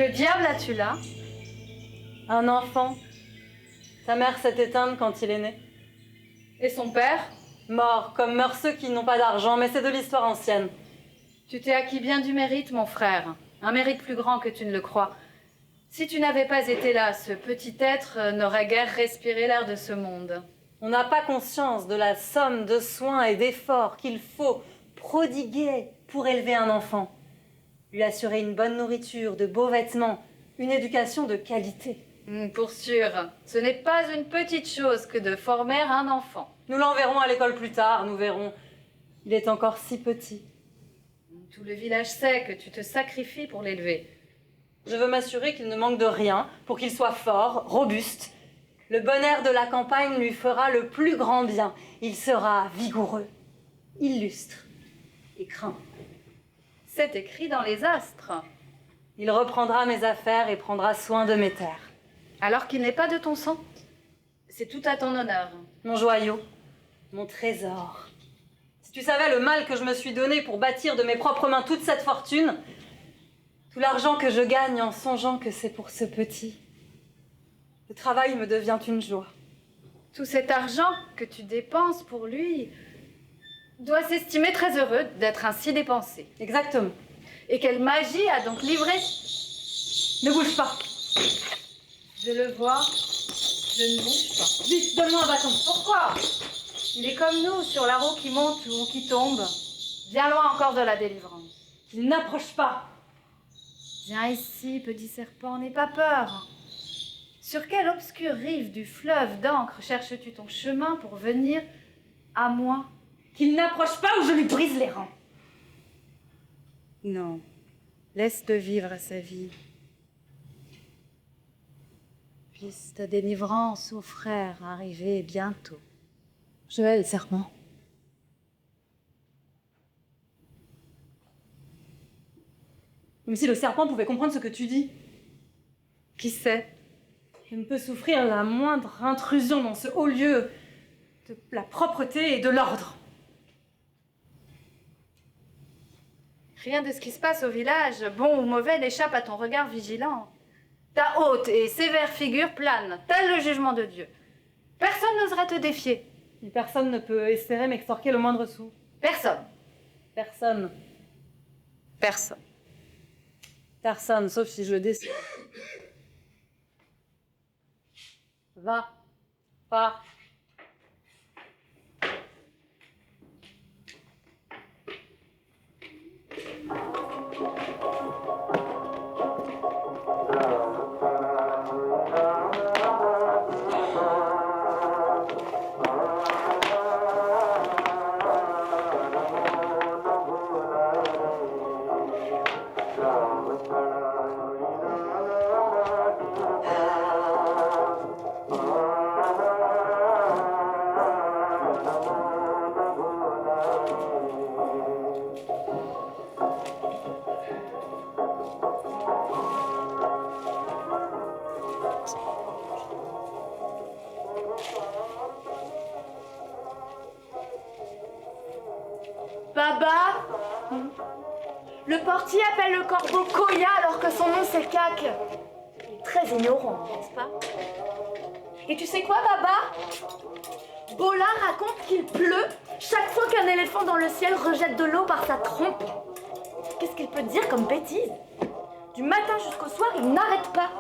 Que diable as-tu là? Un enfant. Sa mère s'est éteinte quand il est né. Et son père? Mort, comme meurent ceux qui n'ont pas d'argent, mais c'est de l'histoire ancienne. Tu t'es acquis bien du mérite, mon frère. Un mérite plus grand que tu ne le crois. Si tu n'avais pas été là, ce petit être n'aurait guère respiré l'air de ce monde. On n'a pas conscience de la somme de soins et d'efforts qu'il faut prodiguer pour élever un enfant. Lui assurer une bonne nourriture, de beaux vêtements, une éducation de qualité. Pour sûr, ce n'est pas une petite chose que de former un enfant. Nous l'enverrons à l'école plus tard, nous verrons. Il est encore si petit. Tout le village sait que tu te sacrifies pour l'élever. Je veux m'assurer qu'il ne manque de rien pour qu'il soit fort, robuste. Le bon air de la campagne lui fera le plus grand bien. Il sera vigoureux, illustre et craint. C'est écrit dans les astres. Il reprendra mes affaires et prendra soin de mes terres. Alors qu'il n'est pas de ton sang. C'est tout à ton honneur. Mon joyau, mon trésor. Si tu savais le mal que je me suis donné pour bâtir de mes propres mains toute cette fortune, tout l'argent que je gagne en songeant que c'est pour ce petit, le travail me devient une joie. Tout cet argent que tu dépenses pour lui doit s'estimer très heureux d'être ainsi dépensé. Exactement. Et quelle magie a donc livré... Ne bouge pas. Je le vois, je ne bouge pas. Vite, donne-moi un bâton. Pourquoi? Il est comme nous, sur la roue qui monte ou qui tombe. Bien loin encore de la délivrance. Il n'approche pas. Viens ici, petit serpent, n'aie pas peur. Sur quelle obscure rive du fleuve d'encre cherches-tu ton chemin pour venir à moi? Qu'il n'approche pas ou je lui brise les reins. Non, laisse-le vivre sa vie. Puisse ta délivrance, ô frère, arriver bientôt. Je hais le serpent. Même si le serpent pouvait comprendre ce que tu dis. Qui sait? Je ne peux souffrir la moindre intrusion dans ce haut lieu de la propreté et de l'ordre. Rien de ce qui se passe au village, bon ou mauvais, n'échappe à ton regard vigilant. Ta haute et sévère figure plane, tel le jugement de Dieu. Personne n'oserait te défier. Et personne ne peut espérer m'extorquer le moindre sou. Personne. Personne. Personne. Personne, sauf si je le décide. Va. Pars. Baba, le portier appelle le corbeau Koya alors que son nom c'est Kak. Il est très ignorant, n'est-ce pas? Et tu sais quoi, Baba? Bola raconte qu'il pleut chaque fois qu'un éléphant dans le ciel rejette de l'eau par sa trompe. Qu'est-ce qu'il peut dire comme bêtise? Du matin jusqu'au soir, il n'arrête pas.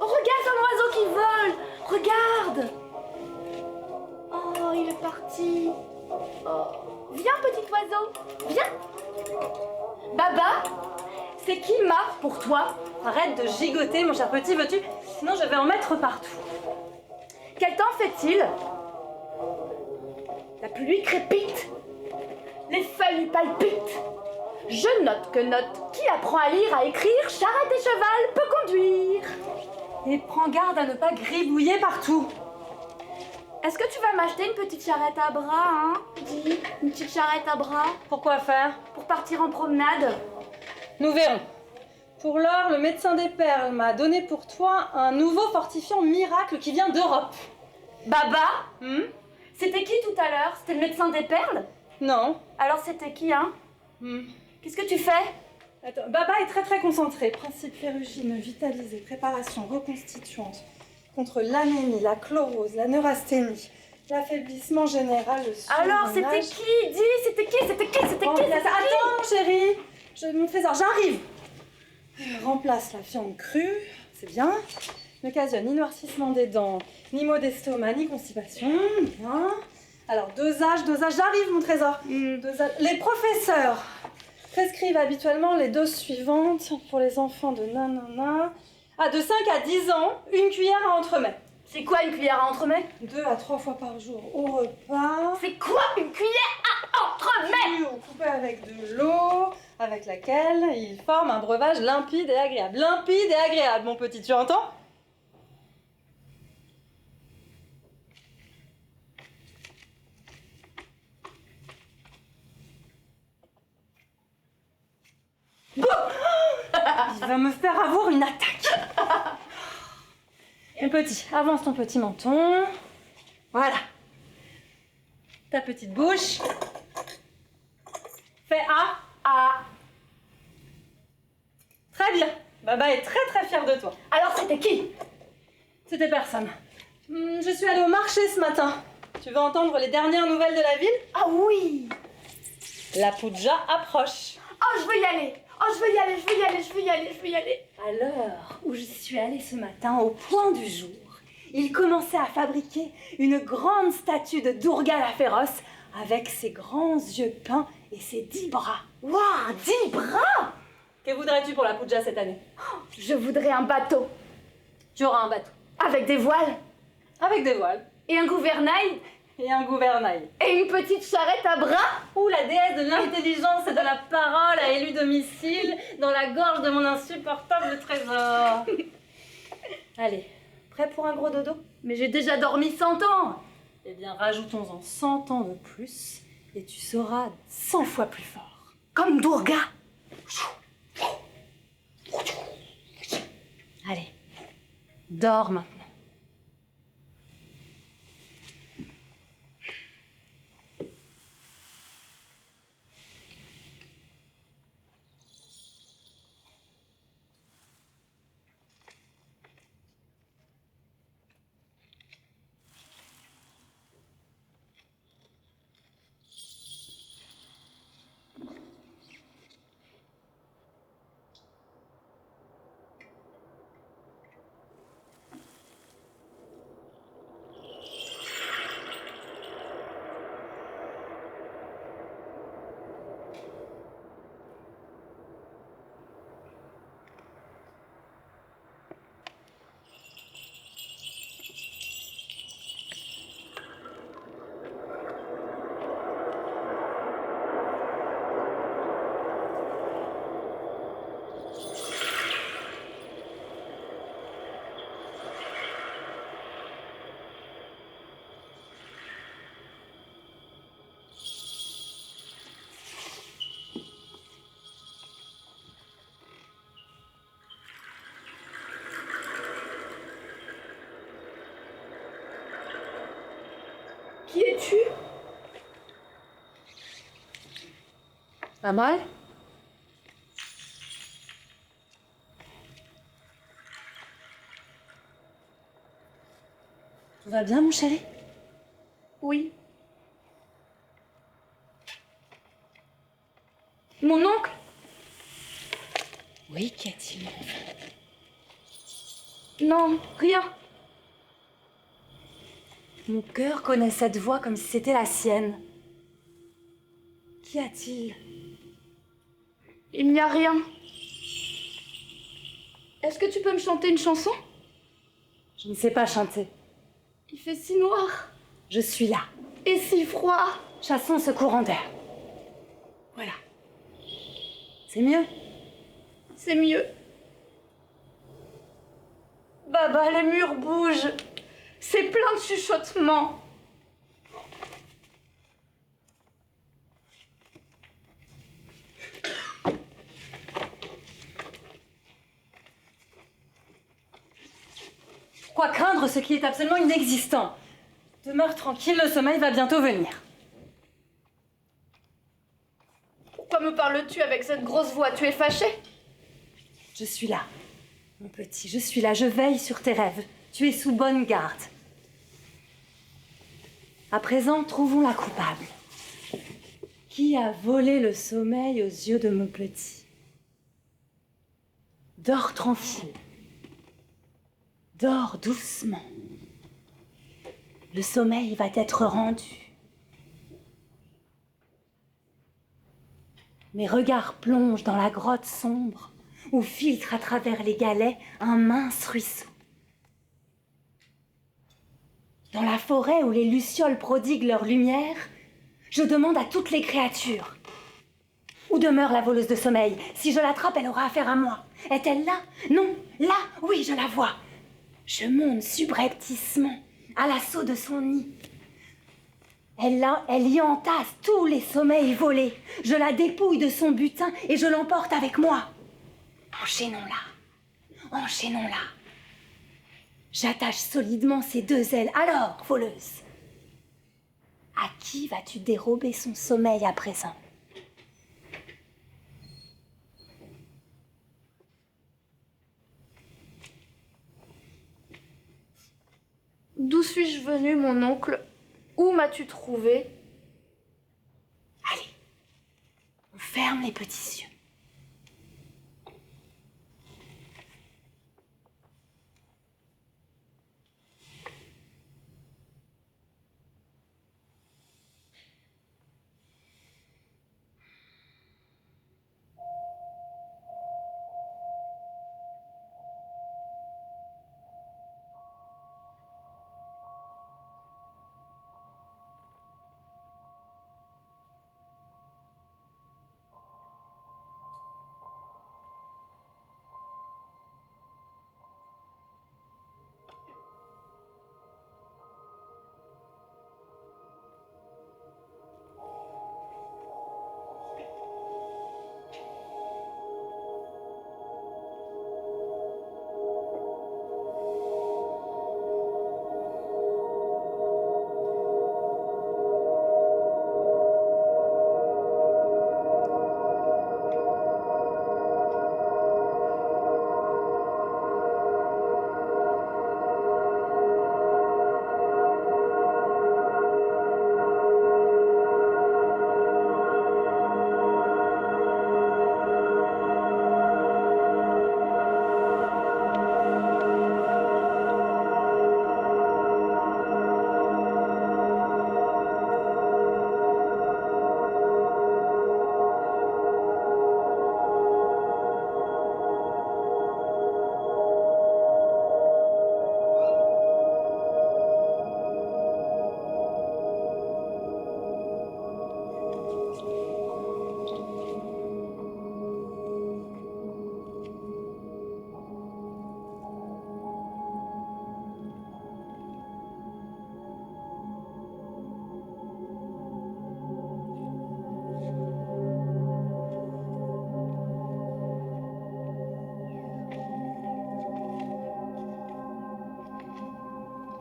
Oh, regarde un oiseau qui vole! Regarde! Oh, il est parti. Oh. Viens, petit oiseau, viens. Baba, c'est qui Ma pour toi? Arrête de gigoter, mon cher petit, veux-tu? Sinon, je vais en mettre partout. Quel temps fait-il? La pluie crépite. Les feuilles palpitent. Je note que qui apprend à lire, à écrire, charrette et cheval peut conduire. Et prends garde à ne pas gribouiller partout. Est-ce que tu vas m'acheter une petite charrette à bras, hein? Dis, une petite charrette à bras. Pourquoi faire? Pour partir en promenade. Nous verrons. Pour l'heure, le médecin des perles m'a donné pour toi un nouveau fortifiant miracle qui vient d'Europe. Baba? C'était qui tout à l'heure? C'était le médecin des perles? Non. Alors c'était qui, hein? Qu'est-ce que tu fais? Attends, Baba est très concentré. Principe ferrugineux, vitalisé, préparation reconstituante contre l'anémie, la chlorose, la neurasthénie, l'affaiblissement général, le Alors, c'était surmenage. qui? Dis, c'était qui? Attends, chérie, mon trésor, j'arrive. Remplace la viande crue, c'est bien. N'occasionne ni noircissement des dents, ni maux d'estomac, ni constipation. Bien. Alors, dosage, j'arrive, mon trésor. Dosage. Les professeurs prescrivent habituellement les doses suivantes pour les enfants de nanana. De 5 à 10 ans, une cuillère à entremets. C'est quoi une cuillère à entremets? 2 à 3 fois par jour au repas. C'est quoi une cuillère à entremets? Ou coupé avec de l'eau, avec laquelle il forme un breuvage limpide et agréable. Limpide et agréable, mon petit, tu entends? Il va me faire avoir une attaque. Mon petit, avance ton petit menton. Voilà. Ta petite bouche. Fais A. Ah, Très bien. Baba est très fière de toi. alors c'était qui? C'était personne. Je suis allée au marché ce matin. Tu veux entendre les dernières nouvelles de la ville? Ah oui! La Puja approche. Oh, je veux y aller! Oh, je veux y aller, je veux y aller, je veux y aller, je veux y aller! À l'heure où je suis allée ce matin, au point du jour, il commençait à fabriquer une grande statue de Durga la féroce avec ses grands yeux peints et ses 10 bras. Waouh, 10 bras! Que voudrais-tu pour la Puja cette année? Je voudrais un bateau Tu auras un bateau. avec des voiles Avec des voiles et un gouvernail et un gouvernail. et une petite charrette à bras. Où la déesse de l'intelligence et de la parole a élu domicile dans la gorge de mon insupportable trésor. Allez, prêt pour un gros dodo? Mais j'ai déjà dormi 100 ans. Eh bien, rajoutons-en 100 ans de plus et tu seras 100 fois plus fort. Comme Durga. Allez, dors maintenant. Qui es-tu? Pas mal? Tout va bien, mon chéri? Oui. Mon oncle? Oui, qu'y a-t-il? Non, rien. Mon cœur connaît cette voix comme si c'était la sienne. Qu'y a-t-il? Il n'y a rien. Est-ce que tu peux me chanter une chanson? Je ne sais pas chanter. Il fait si noir Je suis là. et si froid. Chassons ce courant d'air. Voilà. C'est mieux. C'est mieux. Baba, les murs bougent. C'est plein de chuchotements. Pourquoi craindre ce qui est absolument inexistant? Demeure tranquille, le sommeil va bientôt venir. Pourquoi me parler parles-tu avec cette grosse voix? Tu es fâché? Je suis là, mon petit, je suis là, je veille sur tes rêves. Tu es sous bonne garde. À présent, trouvons la coupable. Qui a volé le sommeil aux yeux de mon petit? Dors tranquille. Dors doucement. Le sommeil va t'être rendu. Mes regards plongent dans la grotte sombre où filtre à travers les galets un mince ruisseau. Dans la forêt où les lucioles prodiguent leur lumière, je demande à toutes les créatures: où demeure la voleuse de sommeil? Si je l'attrape, elle aura affaire à moi. Est-elle là? Non, là, oui, je la vois. Je monte subrepticement à l'assaut de son nid. Elle y entasse tous les sommeils volés. Je la dépouille de son butin et je l'emporte avec moi. Enchaînons-la. Enchaînons-la. J'attache solidement ses deux ailes. Alors, voleuse, à qui vas-tu dérober son sommeil à présent? D'où suis-je venu, mon oncle? Où m'as-tu trouvé? Allez, on ferme les petits yeux.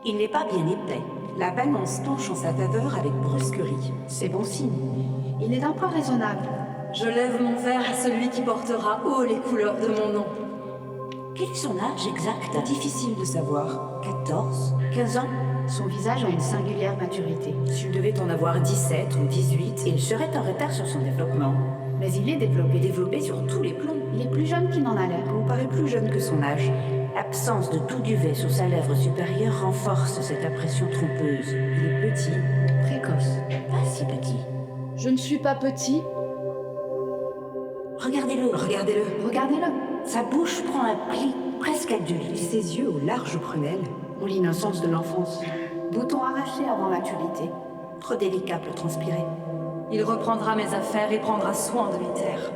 Il n'est pas bien épais. La balance penche en sa faveur avec brusquerie. C'est bon signe. Il est d'un poids raisonnable. Je lève mon verre à celui qui portera haut les couleurs de mon nom. Quel est son âge exact? Difficile de savoir. 14? 15 ans? Son visage a une singulière maturité. S'il devait en avoir 17 ou 18, il serait en retard sur son développement. Mais il est développé. Développé sur tous les plans. Il est plus jeune qu'il n'en a l'air. Vous paraît plus jeune que son âge. L'absence de tout duvet sur sa lèvre supérieure renforce cette impression trompeuse. Il est petit. Précoce. Pas si petit. Je ne suis pas petit. Regardez-le. Regardez-le. Regardez-le. Sa bouche prend un pli presque adulte. Ses yeux aux larges prunelles. Ont l'innocence de l'enfance. Bouton arraché avant maturité. Trop délicat pour transpirer. Il reprendra mes affaires et prendra soin de mes terres.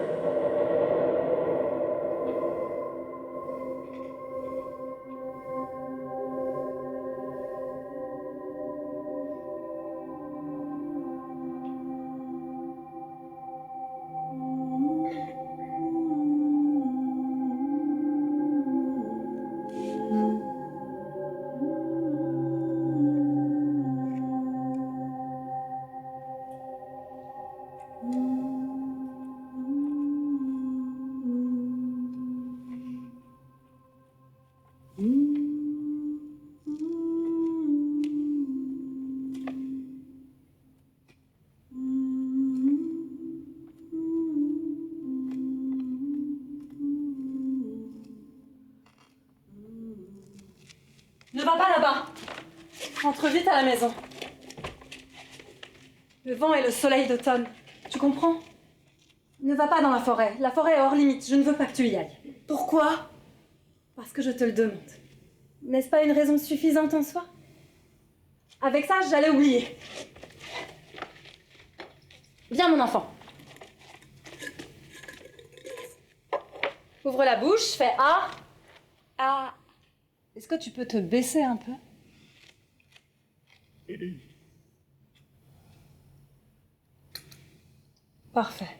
Ne va pas là-bas. Rentre vite à la maison. Le vent et le soleil d'automne, tu comprends? Ne va pas dans la forêt. La forêt est hors limite. Je ne veux pas que tu y ailles. Pourquoi? Parce que je te le demande. N'est-ce pas une raison suffisante en soi? Avec ça, j'allais oublier. Viens, mon enfant. Ouvre la bouche, fais A. Ah, Est-ce que tu peux te baisser un peu? Parfait.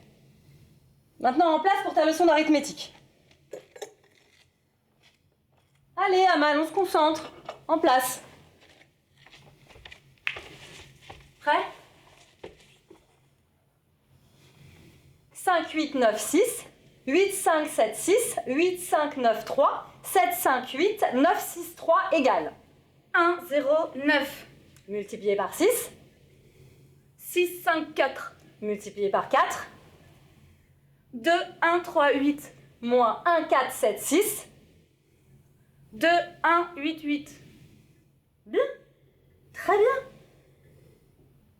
Maintenant, en place pour ta leçon d'arithmétique. Allez, Amal, on se concentre. En place. Prêt? 5, 8, 9, 6. 8, 5, 7, 6. 8, 5, 9, 3. 7, 5, 8. 9, 6, 3 égale 1, 0, 9. multiplié par 6, 6, 5, 4. multiplié par 4, 2, 1, 3, 8. moins 1, 4, 7, 6. 2, 1, 8, 8. Bien. Très bien.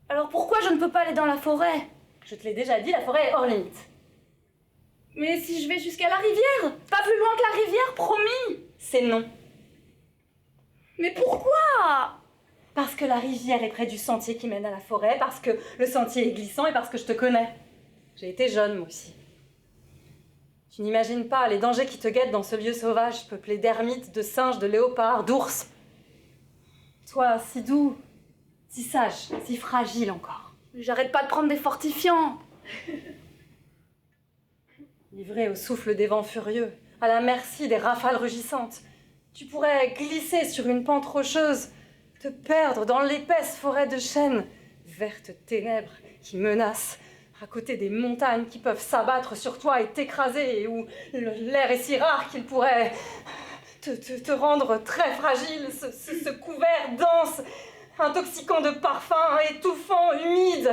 Alors pourquoi je ne peux pas aller dans la forêt? Je te l'ai déjà dit, la forêt est hors limite. Mais si je vais jusqu'à la rivière? Pas plus loin que la rivière, promis! C'est non. Mais pourquoi? Parce que la rivière est près du sentier qui mène à la forêt, parce que le sentier est glissant et parce que je te connais. J'ai été jeune, moi aussi. Tu n'imagines pas les dangers qui te guettent dans ce lieu sauvage, peuplé d'ermites, de singes, de léopards, d'ours. Toi, si doux, si sage, si fragile encore. J'arrête pas de prendre des fortifiants. Livré au souffle des vents furieux, à la merci des rafales rugissantes, tu pourrais glisser sur une pente rocheuse, te perdre dans l'épaisse forêt de chênes, vertes ténèbres qui menacent, à côté des montagnes qui peuvent s'abattre sur toi et t'écraser, et où l'air est si rare qu'il pourrait te rendre très fragile, ce couvert dense, intoxiquant de parfums, étouffant, humide.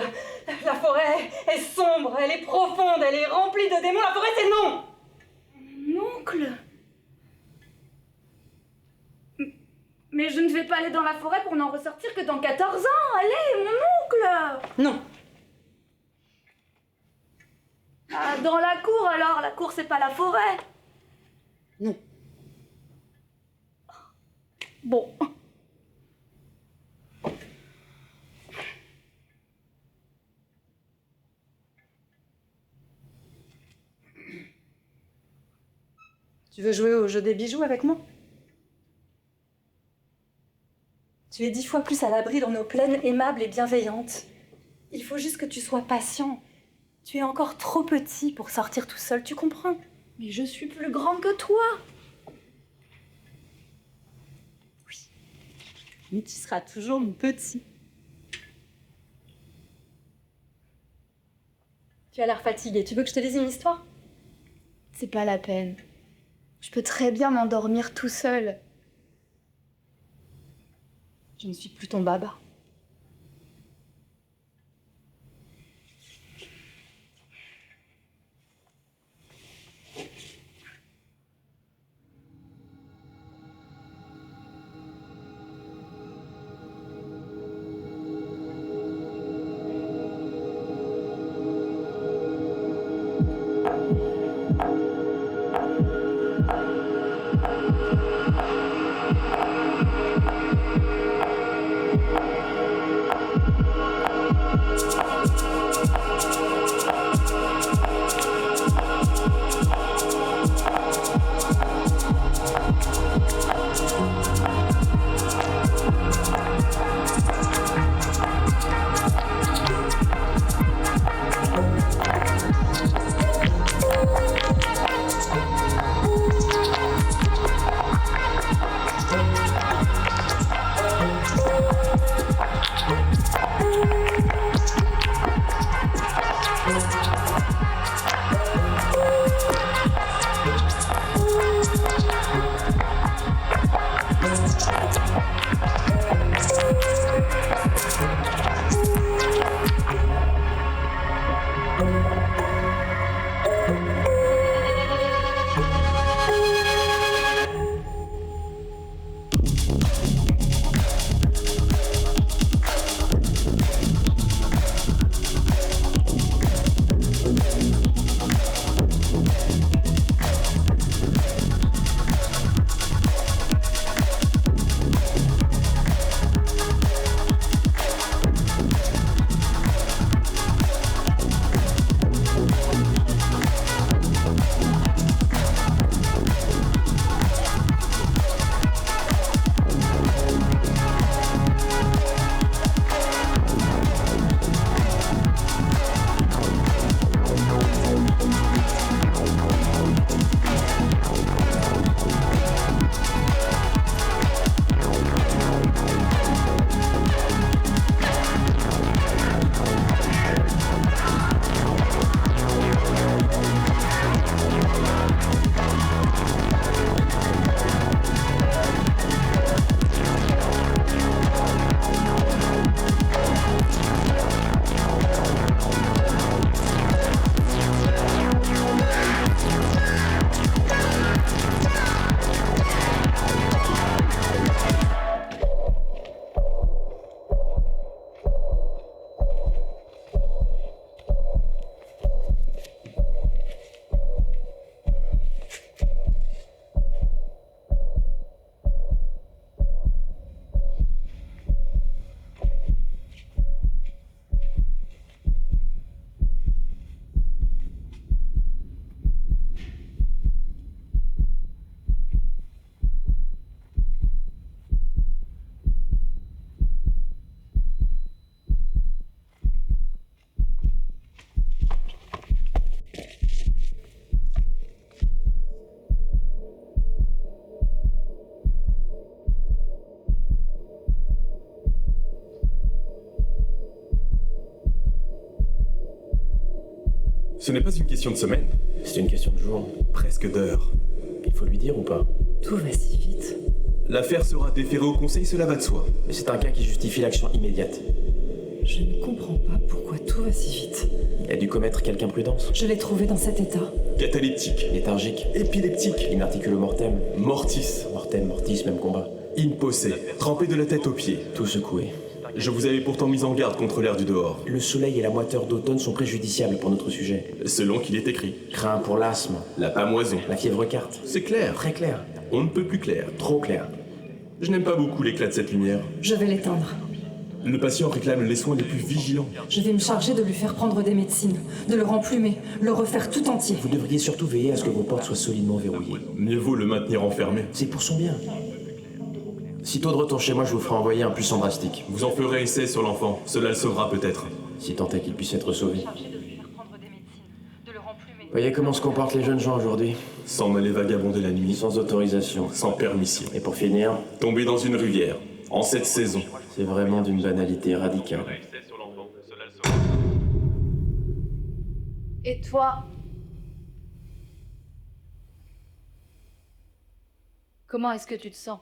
La forêt est sombre, elle est profonde, elle est remplie de démons. La forêt, c'est non! Mon oncle. Mais je ne vais pas aller dans la forêt pour n'en ressortir que dans 14 ans. Allez, mon oncle! Non. Ah, dans la cour alors. La cour, c'est pas la forêt. Non. Bon. Tu veux jouer au jeu des bijoux avec moi? Tu es 10 fois plus à l'abri dans nos plaines aimables et bienveillantes. Il faut juste que tu sois patient. Tu es encore trop petit pour sortir tout seul, tu comprends? Mais je suis plus grande que toi. Mais tu seras toujours mon petit. Tu as l'air fatigué. Tu veux que je te lise une histoire? C'est pas la peine. Je peux très bien m'endormir tout seul. Je ne suis plus ton baba. Ce n'est pas une question de semaine, C'est une question de jour. presque d'heures. Il faut lui dire ou pas? Tout va si vite. L'affaire sera déférée au conseil, cela va de soi. Mais c'est un cas qui justifie l'action immédiate. Je ne comprends pas pourquoi tout va si vite. Il a dû commettre quelque imprudence. Je l'ai trouvé dans cet état. Cataleptique, Léthargique, épileptique, inarticulé mortem, mortis, mortem, mortis, même combat. in posse, trempé de la tête aux pieds. Tout secoué. Je vous avais pourtant mis en garde contre l'air du dehors, Le soleil et la moiteur d'automne sont préjudiciables pour notre sujet. selon qu'il est écrit. Craint pour l'asthme, La pamoison. la fièvre carte. C'est clair, Très clair, on ne peut plus clair. trop clair. Je n'aime pas beaucoup l'éclat de cette lumière. Je vais l'éteindre. Le patient réclame les soins les plus vigilants. Je vais me charger de lui faire prendre des médecines, de le remplumer, le refaire tout entier. Vous devriez surtout veiller à ce que vos portes soient solidement verrouillées. Mieux vaut le maintenir enfermé. C'est pour son bien. Sitôt de retour chez moi, je vous ferai envoyer un puissant drastique. Vous en ferez essai sur l'enfant, cela le sauvera peut-être. Si tant est qu'il puisse être sauvé. Chargé de lui faire prendre des médecines, de le remplumer. Voyez comment se comportent les jeunes gens aujourd'hui. S'en aller vagabonder la nuit, Sans autorisation. sans permission. Et pour finir, Tomber dans une rivière, en cette saison. c'est vraiment d'une banalité radicale. Et toi? Comment est-ce que tu te sens?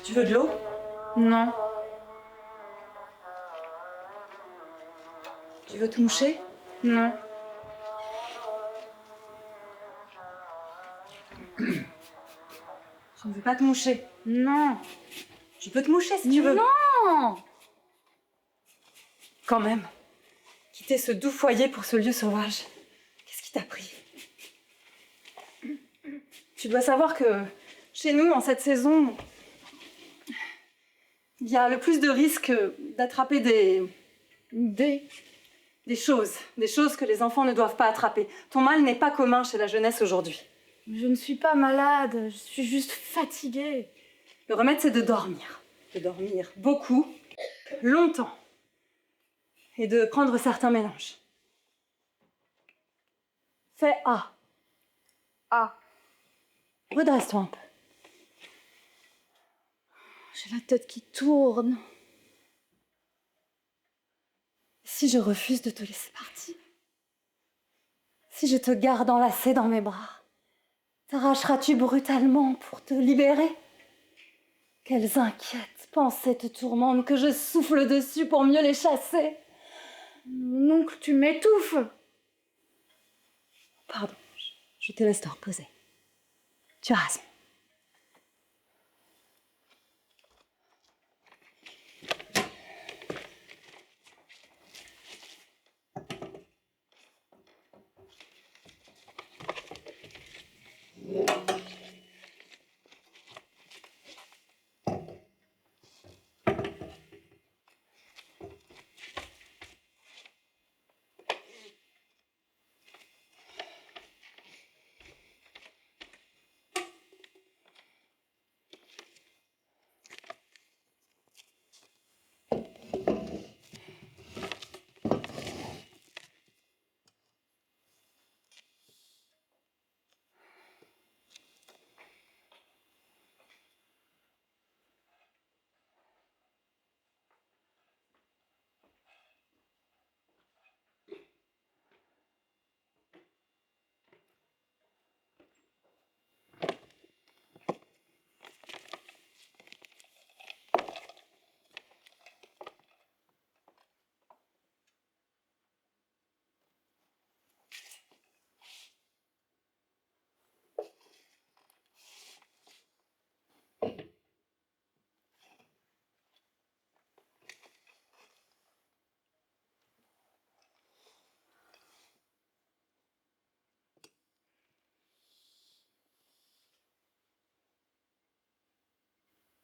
Tu veux de l'eau? Non. Tu veux te moucher? Non. Je ne veux pas te moucher. Non. Je peux te moucher si tu veux. Non. Quand même. Quitter ce doux foyer pour ce lieu sauvage. Qu'est-ce qui t'a pris? Tu dois savoir que chez nous, en cette saison, il y a le plus de risques d'attraper des choses que les enfants ne doivent pas attraper. Ton mal n'est pas commun chez la jeunesse aujourd'hui. Je ne suis pas malade, je suis juste fatiguée. Le remède, c'est de dormir. De dormir beaucoup, longtemps. Et de prendre certains mélanges. Fais A. Ah. Redresse-toi un peu. J'ai la tête qui tourne. Si je refuse de te laisser partir, si je te garde enlacée dans mes bras, t'arracheras-tu brutalement pour te libérer? Quelles inquiètes pensées te tourmentent que je souffle dessus pour mieux les chasser? Mon oncle, tu m'étouffes. Pardon, je te laisse te reposer. Tu as raison.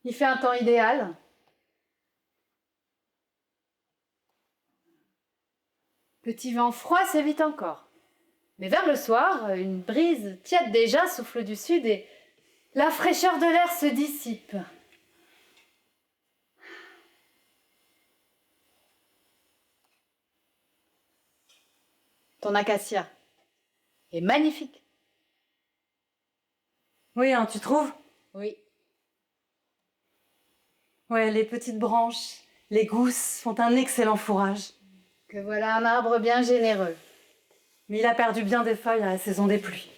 Il fait un temps idéal. Petit vent froid s'évite encore. Mais vers le soir, une brise tiède déjà souffle du sud et la fraîcheur de l'air se dissipe. Ton acacia est magnifique. Oui, hein, tu trouves? Oui. Ouais, les petites branches, les gousses font un excellent fourrage. Que voilà un arbre bien généreux. Mais il a perdu bien des feuilles à la saison des pluies.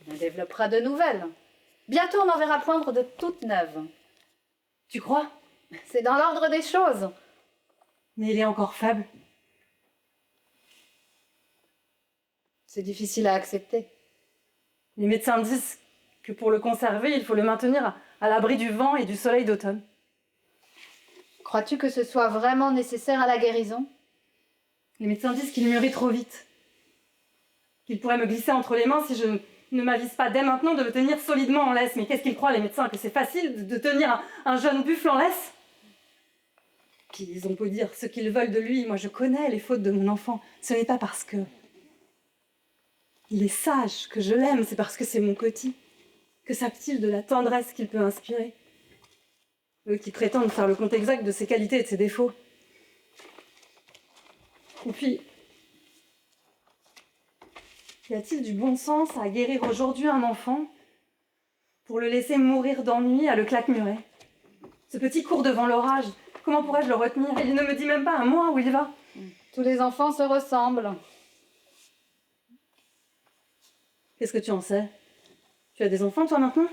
On développera de nouvelles. Bientôt, on en verra poindre de toutes neuves. Tu crois? C'est dans l'ordre des choses. Mais il est encore faible. C'est difficile à accepter. Les médecins disent que pour le conserver, il faut le maintenir à l'abri du vent et du soleil d'automne. Crois-tu que ce soit vraiment nécessaire à la guérison? Les médecins disent qu'il mûrit trop vite. Qu'il pourrait me glisser entre les mains si je ne m'avise pas dès maintenant de le tenir solidement en laisse. Mais qu'est-ce qu'ils croient, les médecins? Que c'est facile de tenir un jeune buffle en laisse? Qu'ils ont beau dire ce qu'ils veulent de lui, moi je connais les fautes de mon enfant. Ce n'est pas parce que il est sage que je l'aime, c'est parce que c'est mon Coty. Que savent-ils de la tendresse qu'il peut inspirer? Eux qui prétendent faire le compte exact de ses qualités et de ses défauts. Et puis, y a-t-il du bon sens à guérir aujourd'hui un enfant pour le laisser mourir d'ennui à le claquemurer? Ce petit court devant l'orage, comment pourrais-je le retenir? Il ne me dit même pas un mois où il va. Tous les enfants se ressemblent. Qu'est-ce que tu en sais? Tu as des enfants, toi, maintenant?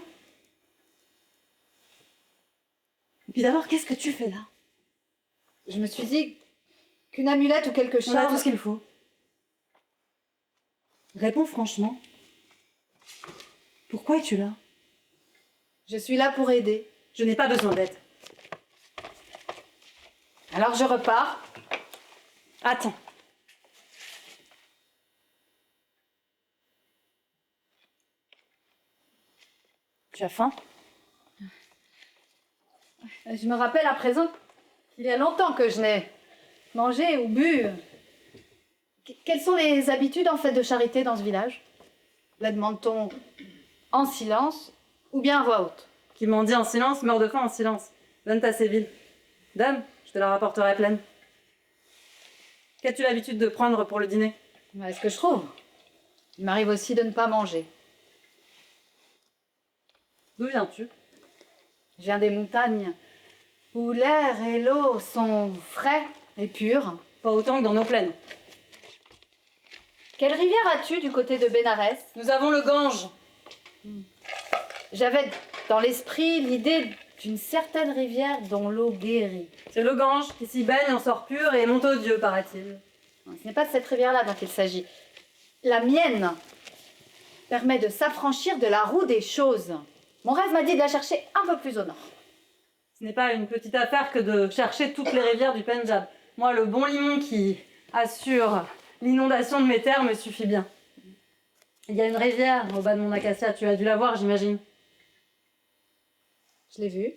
puis d'abord, qu'est-ce que tu fais là? Je me suis dit qu'une amulette ou quelque chose... On a tout ce qu'il faut. Réponds franchement. Pourquoi es-tu là? Je suis là pour aider. Je n'ai pas besoin d'aide. Alors je repars. Attends. Tu as faim? Je me rappelle à présent qu'il y a longtemps que je n'ai mangé ou bu. Quelles sont les habitudes en fait de charité dans ce village? La demande-t-on en silence ou bien à voix haute? Qui m'en dit en silence, meurt de faim en silence. Donne ta séville. Donne, je te la rapporterai pleine. Qu'as-tu l'habitude de prendre pour le dîner? Est-ce que je trouve? Il m'arrive aussi de ne pas manger. D'où viens-tu? Je viens des montagnes où l'air et l'eau sont frais et purs. Pas autant que dans nos plaines. Quelle rivière as-tu du côté de Bénarès? Nous avons le Gange. J'avais dans l'esprit l'idée d'une certaine rivière dont l'eau guérit. C'est le Gange qui s'y baigne en sort pur et monte aux dieux, paraît-il. Ce n'est pas de cette rivière-là dont il s'agit. La mienne permet de s'affranchir de la roue des choses. Mon rêve m'a dit de la chercher un peu plus au nord. Ce n'est pas une petite affaire que de chercher toutes les rivières du Pendjab. Moi, le bon limon qui assure l'inondation de mes terres me suffit bien. Il y a une rivière au bas de mon acacia, tu as dû la voir, j'imagine. Je l'ai vue.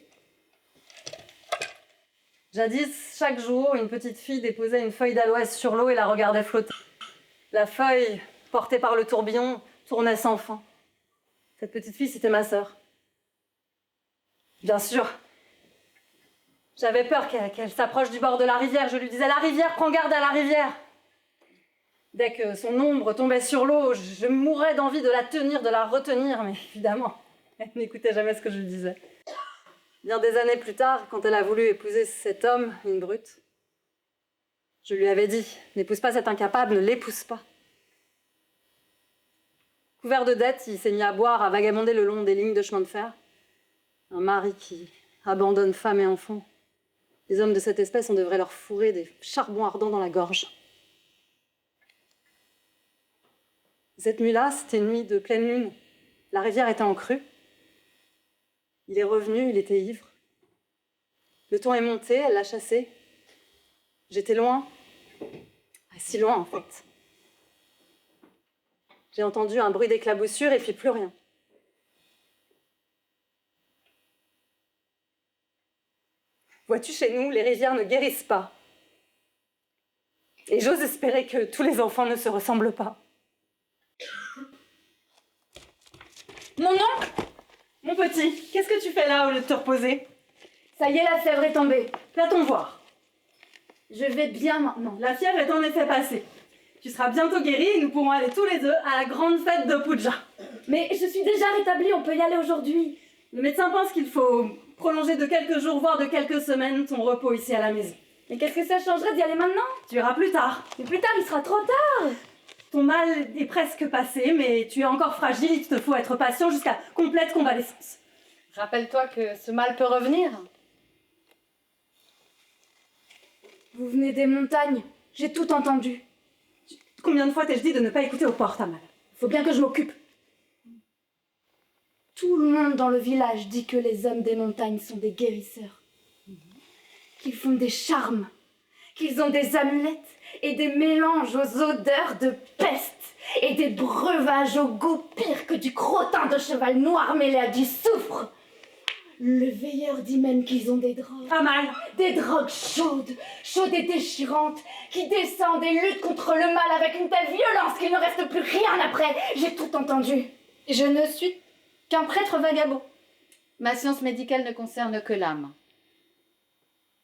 Jadis, chaque jour, une petite fille déposait une feuille d'aloès sur l'eau et la regardait flotter. La feuille, portée par le tourbillon, tournait sans fin. Cette petite fille, c'était ma sœur. Bien sûr. J'avais peur qu'elle s'approche du bord de la rivière. Je lui disais « La rivière, prends garde à la rivière !» Dès que son ombre tombait sur l'eau, je mourais d'envie de la tenir, de la retenir, mais évidemment, elle n'écoutait jamais ce que je lui disais. Bien des années plus tard, quand elle a voulu épouser cet homme, une brute, je lui avais dit « N'épouse pas cet incapable, ne l'épouse pas !» Couvert de dettes, il s'est mis à boire, à vagabonder le long des lignes de chemin de fer. Un mari qui abandonne femme et enfants. Les hommes de cette espèce, on devrait leur fourrer des charbons ardents dans la gorge. Cette nuit-là, c'était une nuit de pleine lune. La rivière était en crue. Il est revenu, il était ivre. Le ton est monté, elle l'a chassé. J'étais loin. Si loin, en fait. J'ai entendu un bruit d'éclaboussure et puis plus rien. Vois-tu, chez nous, les rivières ne guérissent pas. Et j'ose espérer que tous les enfants ne se ressemblent pas. Mon oncle! Mon petit, qu'est-ce que tu fais là au lieu de te reposer? Ça y est, la fièvre est tombée. Va-t-on voir? Je vais bien maintenant. La fièvre est en effet passée. Tu seras bientôt guérie et nous pourrons aller tous les deux à la grande fête de Puja. Mais je suis déjà rétablie, on peut y aller aujourd'hui. Le médecin pense qu'il faut prolonger de quelques jours, voire de quelques semaines, ton repos ici à la maison. Mais qu'est-ce que ça changerait d'y aller maintenant? Tu iras plus tard. Mais plus tard, il sera trop tard. Ton mal est presque passé, mais tu es encore fragile, il te faut être patient jusqu'à complète convalescence. Rappelle-toi que ce mal peut revenir. Vous venez des montagnes, j'ai tout entendu. Combien de fois t'ai-je dit de ne pas écouter aux portes, Amal? Faut bien que je m'occupe. Tout le monde dans le village dit que les hommes des montagnes sont des guérisseurs. Qu'ils font des charmes, qu'ils ont des amulettes et des mélanges aux odeurs de peste et des breuvages au goût pire que du crottin de cheval noir mêlé à du soufre. Le veilleur dit même qu'ils ont des drogues. Amal! Des drogues chaudes, chaudes et déchirantes, qui descendent et luttent contre le mal avec une telle violence qu'il ne reste plus rien après. J'ai tout entendu. Je ne suis qu'un prêtre vagabond. Ma science médicale ne concerne que l'âme.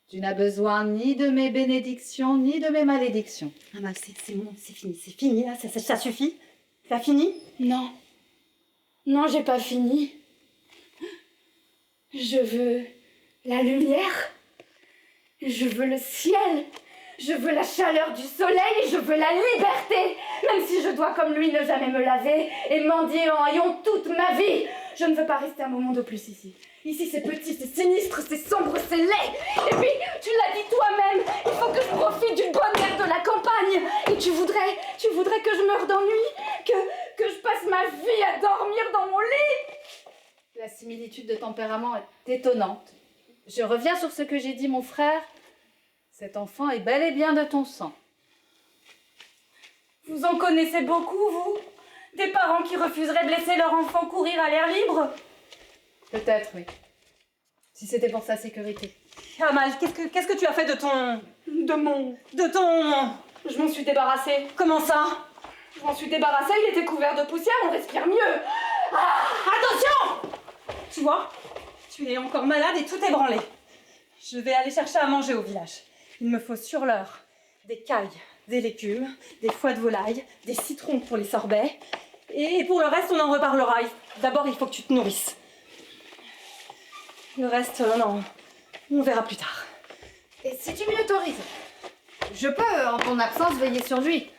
Tu n'as besoin ni de mes bénédictions, ni de mes malédictions. Amal, c'est bon, c'est fini là, ça suffit? Tu as fini? Non. Non, j'ai pas fini. Je veux la lumière. Je veux le ciel. Je veux la chaleur du soleil. Je veux la liberté. Même si je dois, comme lui, ne jamais me laver et mendier en haillons toute ma vie. Je ne veux pas rester un moment de plus ici. Ici, c'est petit, c'est sinistre, c'est sombre, c'est laid. Et puis, tu l'as dit toi-même, il faut que je profite du bon air de la campagne. Et tu voudrais que je meure d'ennui, que je passe ma vie à dormir dans mon lit. La similitude de tempérament est étonnante. Je reviens sur ce que j'ai dit, mon frère. Cet enfant est bel et bien de ton sang. Vous en connaissez beaucoup, vous? Des parents qui refuseraient de laisser leur enfant courir à l'air libre? Peut-être, oui. Si c'était pour sa sécurité. Amal, qu'est-ce que tu as fait de ton... De ton... Je m'en suis débarrassée. Comment ça? Je m'en suis débarrassée, il était couvert de poussière, on respire mieux. Ah, attention! Tu vois, tu es encore malade et tout est branlé. Je vais aller chercher à manger au village. Il me faut sur l'heure des cailles, des légumes, des foies de volaille, des citrons pour les sorbets. Et pour le reste, on en reparlera. D'abord, il faut que tu te nourrisses. Le reste, non, on verra plus tard. Et si tu m'y autorises, je peux, en ton absence, veiller sur lui.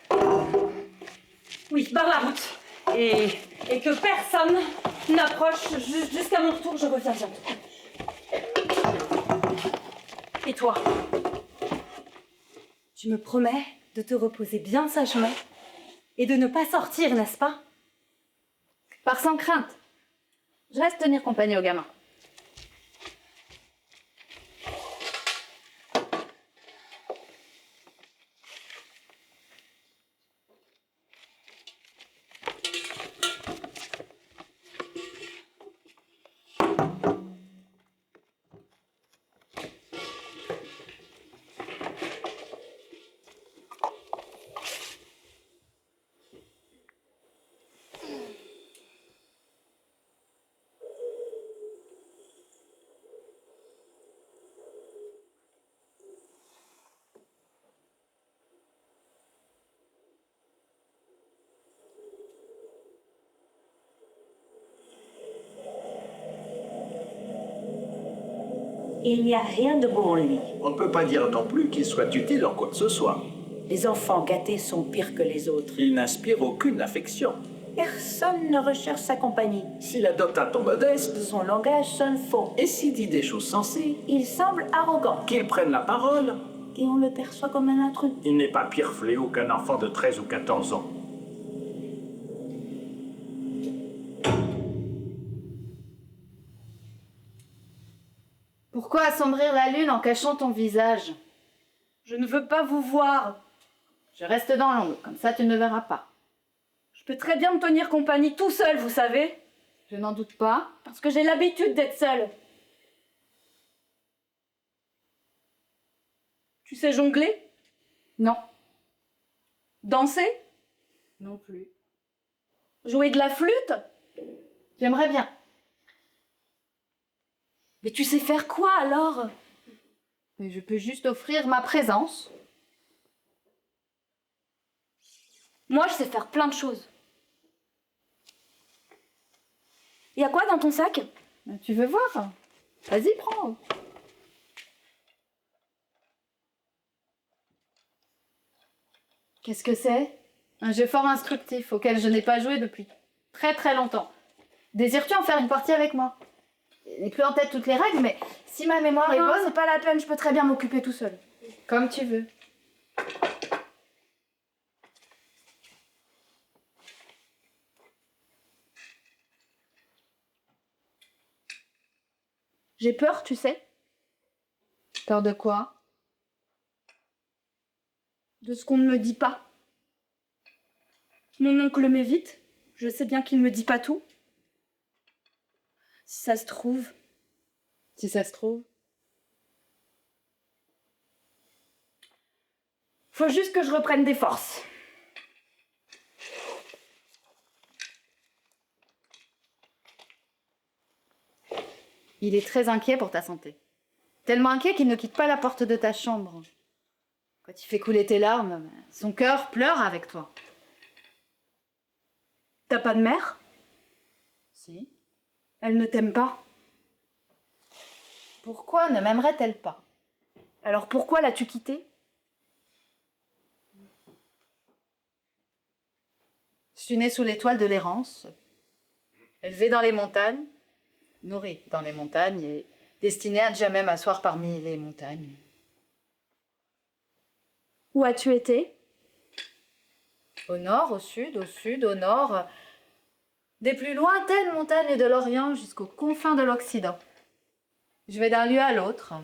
Oui, barre la route. Et que personne n'approche jusqu'à mon retour, je reviens bientôt. Et toi? Tu me promets de te reposer bien sagement et de ne pas sortir, n'est-ce pas? Par sans crainte. Je reste tenir compagnie aux gamins. Il n'y a rien de bon en lui. On ne peut pas dire non plus qu'il soit utile en quoi que ce soit. Les enfants gâtés sont pires que les autres. Il n'inspire aucune affection. Personne ne recherche sa compagnie. S'il adopte un ton modeste, Son langage sonne faux. et s'il dit des choses sensées, Il semble arrogant qu'il prenne la parole, et on le perçoit comme un intrus. il n'est pas pire fléau qu'un enfant de 13 ou 14 ans. Pourquoi assombrir la lune en cachant ton visage? Je ne veux pas vous voir. Je reste dans l'ombre, comme ça tu ne me verras pas. Je peux très bien me tenir compagnie tout seul, vous savez. Je n'en doute pas. Parce que j'ai l'habitude d'être seule. Tu sais jongler? Non. Danser? Non plus. Jouer de la flûte? J'aimerais bien. Mais tu sais faire quoi alors? Mais je peux juste offrir ma présence. Moi, je sais faire plein de choses. Y a quoi dans ton sac? Tu veux voir? Vas-y, prends. Qu'est-ce que c'est? Un jeu fort instructif auquel je n'ai pas joué depuis très très longtemps. Désires-tu en faire une partie avec moi? Je n'ai plus en tête toutes les règles, mais si ma mémoire est Non, bonne, c'est pas la peine, je peux très bien m'occuper tout seul. comme tu veux. J'ai peur, tu sais. Peur de quoi? De ce qu'on ne me dit pas. Mon oncle m'évite. Je sais bien qu'il ne me dit pas tout. Si ça se trouve. Si ça se trouve. Faut juste que je reprenne des forces. Il est très inquiet pour ta santé. Tellement inquiet qu'il ne quitte pas la porte de ta chambre. Quand il fait couler tes larmes, son cœur pleure avec toi. T'as pas de mère? Si. Elle ne t'aime pas. Pourquoi ne m'aimerait-elle pas? Alors pourquoi l'as-tu quittée? Je suis née sous l'étoile de l'errance, élevée dans les montagnes, nourri dans les montagnes et destiné à ne jamais m'asseoir parmi les montagnes. Où as-tu été? Au nord, au sud, au nord, des plus lointaines montagnes de l'Orient jusqu'aux confins de l'Occident. Je vais d'un lieu à l'autre,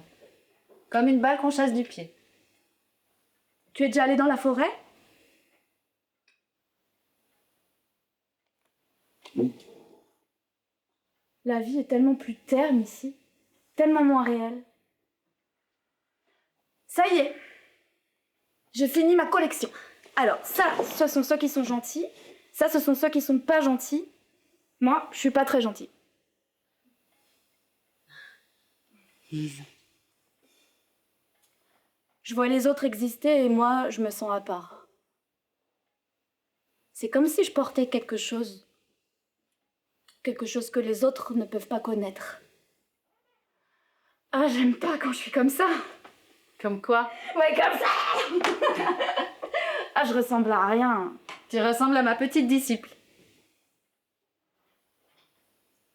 comme une balle qu'on chasse du pied. Tu es déjà allé dans la forêt? La vie est tellement plus terne ici, tellement moins réelle. Ça y est, je finis ma collection. Alors ça, ce sont ceux qui sont gentils. Ça, ce sont ceux qui sont pas gentils. Moi, je suis pas très gentille. Je vois les autres exister et moi, je me sens à part. C'est comme si je portais quelque chose que les autres ne peuvent pas connaître. Ah, j'aime pas quand je suis comme ça. Comme quoi? Ouais, comme ça. Ah, je ressemble à rien. Tu ressembles à ma petite disciple.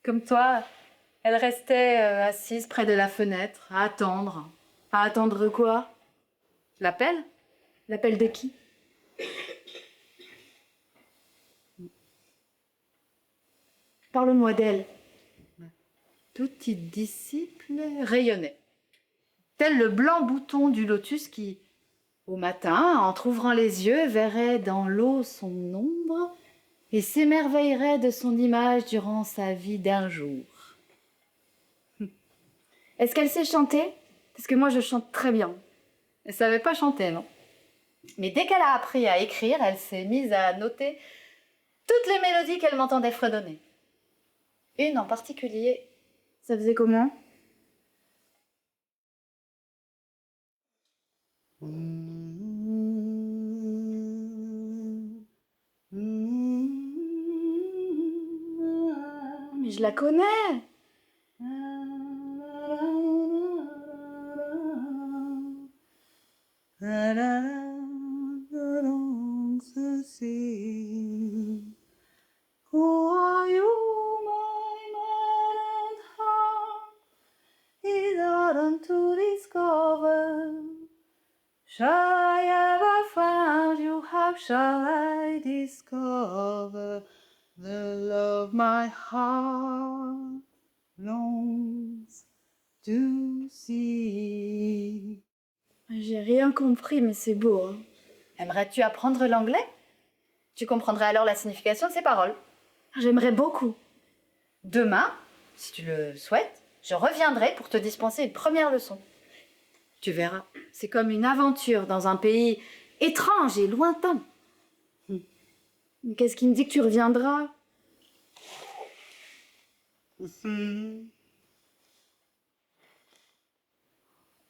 Comme toi, elle restait assise près de la fenêtre, à attendre. À attendre quoi? L'appel? L'appel de qui? Parle-moi d'elle. Petite disciple rayonnait, tel le blanc bouton du lotus qui, au matin, en ouvrant les yeux, verrait dans l'eau son ombre et s'émerveillerait de son image durant sa vie d'un jour. Est-ce qu'elle sait chanter? Parce que moi, je chante très bien. Elle savait pas chanter, non? Mais dès qu'elle a appris à écrire, elle s'est mise à noter toutes les mélodies qu'elle m'entendait fredonner. Une en particulier. Ça faisait comment? Mais je la connais. Shall I ever find you? How shall I discover the love my heart longs to see? J'ai rien compris, mais c'est beau. Hein. Aimerais-tu apprendre l'anglais? Tu comprendrais alors la signification de ces paroles. J'aimerais beaucoup. Demain, si tu le souhaites, je reviendrai pour te dispenser une première leçon. Tu verras, c'est comme une aventure dans un pays étrange et lointain. Mais qu'est-ce qui me dit que tu reviendras?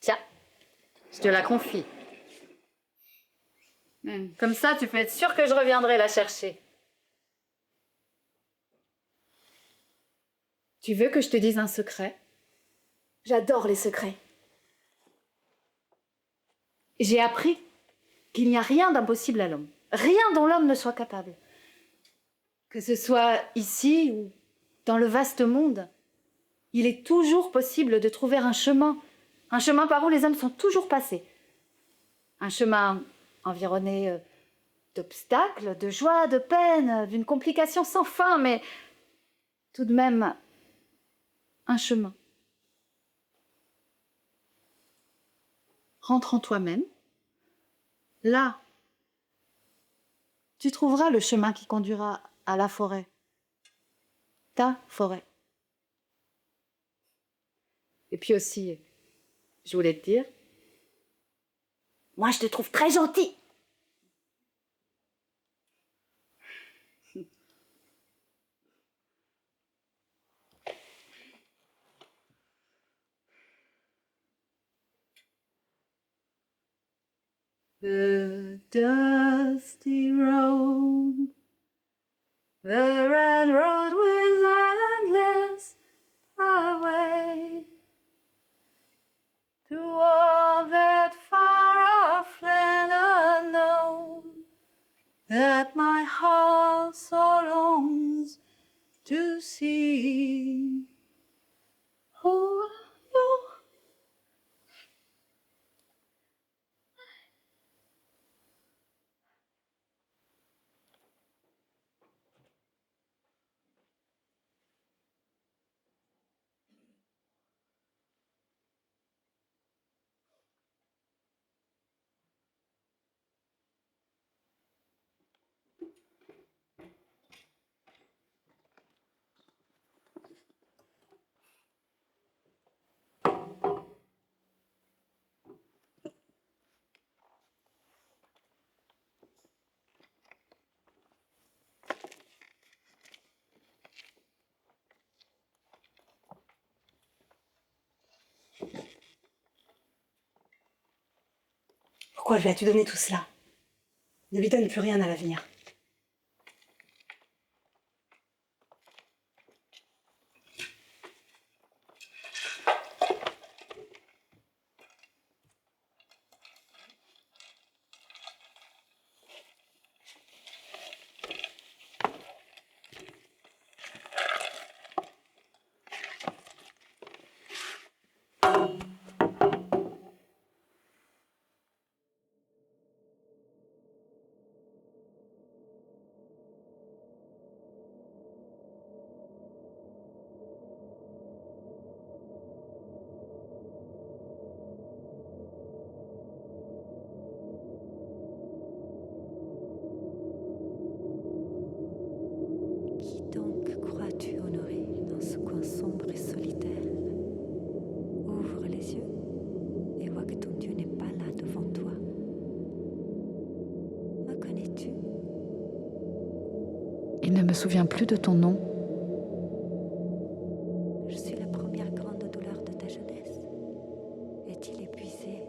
Tiens, je te la confie. Comme ça, tu peux être sûr que je reviendrai la chercher. Tu veux que je te dise un secret? J'adore les secrets. J'ai appris qu'il n'y a rien d'impossible à l'homme. Rien dont l'homme ne soit capable. Que ce soit ici ou dans le vaste monde, il est toujours possible de trouver un chemin par où les hommes sont toujours passés. Un chemin environné d'obstacles, de joie, de peine, d'une complication sans fin, mais tout de même un chemin. Rentre en toi-même. Là, tu trouveras le chemin qui conduira à la forêt. Ta forêt. Et puis aussi, je voulais te dire, moi je te trouve très gentil. The dusty road, the red road with endless highway, to all that far off land unknown, that my heart so longs to see. Pourquoi lui as-tu donné tout cela? Ne lui donne plus rien à l'avenir. Qui donc crois-tu honorer dans ce coin sombre et solitaire? Ouvre les yeux et vois que ton Dieu n'est pas là devant toi. Me connais-tu? Il ne me souvient plus de ton nom. Je suis la première grande douleur de ta jeunesse. Est-il épuisé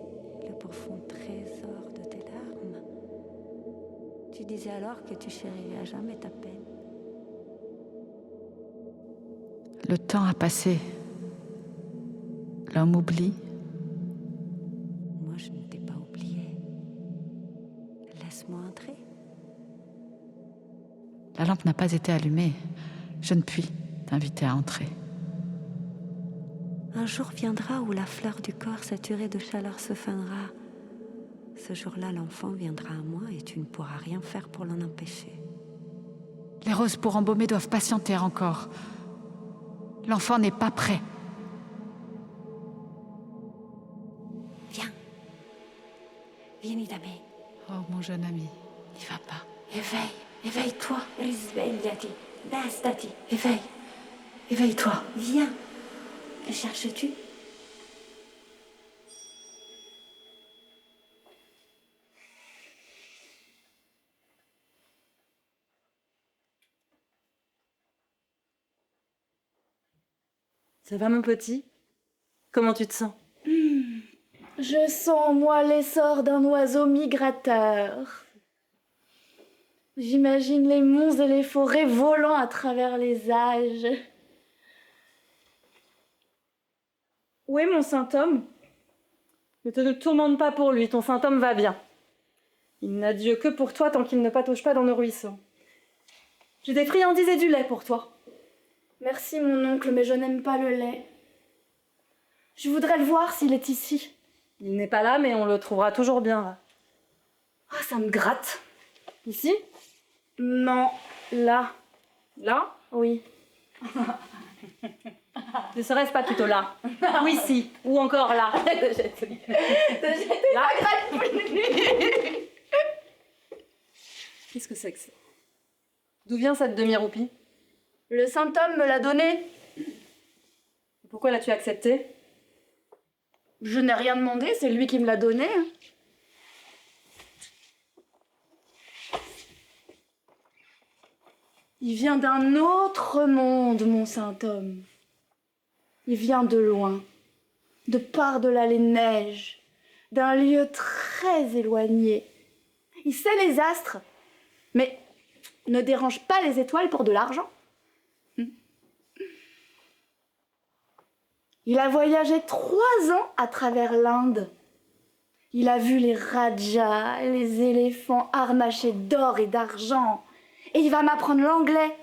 le profond trésor de tes larmes? Tu disais alors que tu chérirais à jamais ta peine. Le temps a passé. L'homme oublie. Moi, je ne t'ai pas oublié. Laisse-moi entrer. La lampe n'a pas été allumée. Je ne puis t'inviter à entrer. Un jour viendra où la fleur du corps saturée de chaleur se fanera. Ce jour-là, l'enfant viendra à moi et tu ne pourras rien faire pour l'en empêcher. Les roses pour embaumer doivent patienter encore. L'enfant n'est pas prêt. Viens. Vieni da me. Oh, mon jeune ami, n'y va pas. Éveille-toi. Risvegliati. Destati. Éveille-toi. Viens. Que cherches-tu? Ça va, mon petit? Comment tu te sens? Je sens en moi l'essor d'un oiseau migrateur. J'imagine les monts et les forêts volant à travers les âges. Où est mon Saint-Homme? Ne te tourmente pas pour lui, ton Saint-Homme va bien. Il n'a Dieu que pour toi tant qu'il ne patauge pas dans nos ruisseaux. J'ai des friandises et du lait pour toi. Merci mon oncle, mais je n'aime pas le lait. Je voudrais le voir s'il est ici. Il n'est pas là, mais on le trouvera toujours bien là. Ah, ça me gratte. Ici? Non, là. Là? Oui. Ne serait-ce pas plutôt là? Ou ici? Ou encore là? Là, gratte plus. Qu'est-ce que c'est que ça? D'où vient cette demi-roupie? Le Saint-Homme me l'a donné. Pourquoi l'as-tu accepté? Je n'ai rien demandé, c'est lui qui me l'a donné. Il vient d'un autre monde, mon Saint-Homme. Il vient de loin, de par-delà les neiges, d'un lieu très éloigné. Il sait les astres, mais ne dérange pas les étoiles pour de l'argent. Il a voyagé 3 ans à travers l'Inde. Il a vu les rajas, les éléphants harnachés d'or et d'argent. Et il va m'apprendre l'anglais.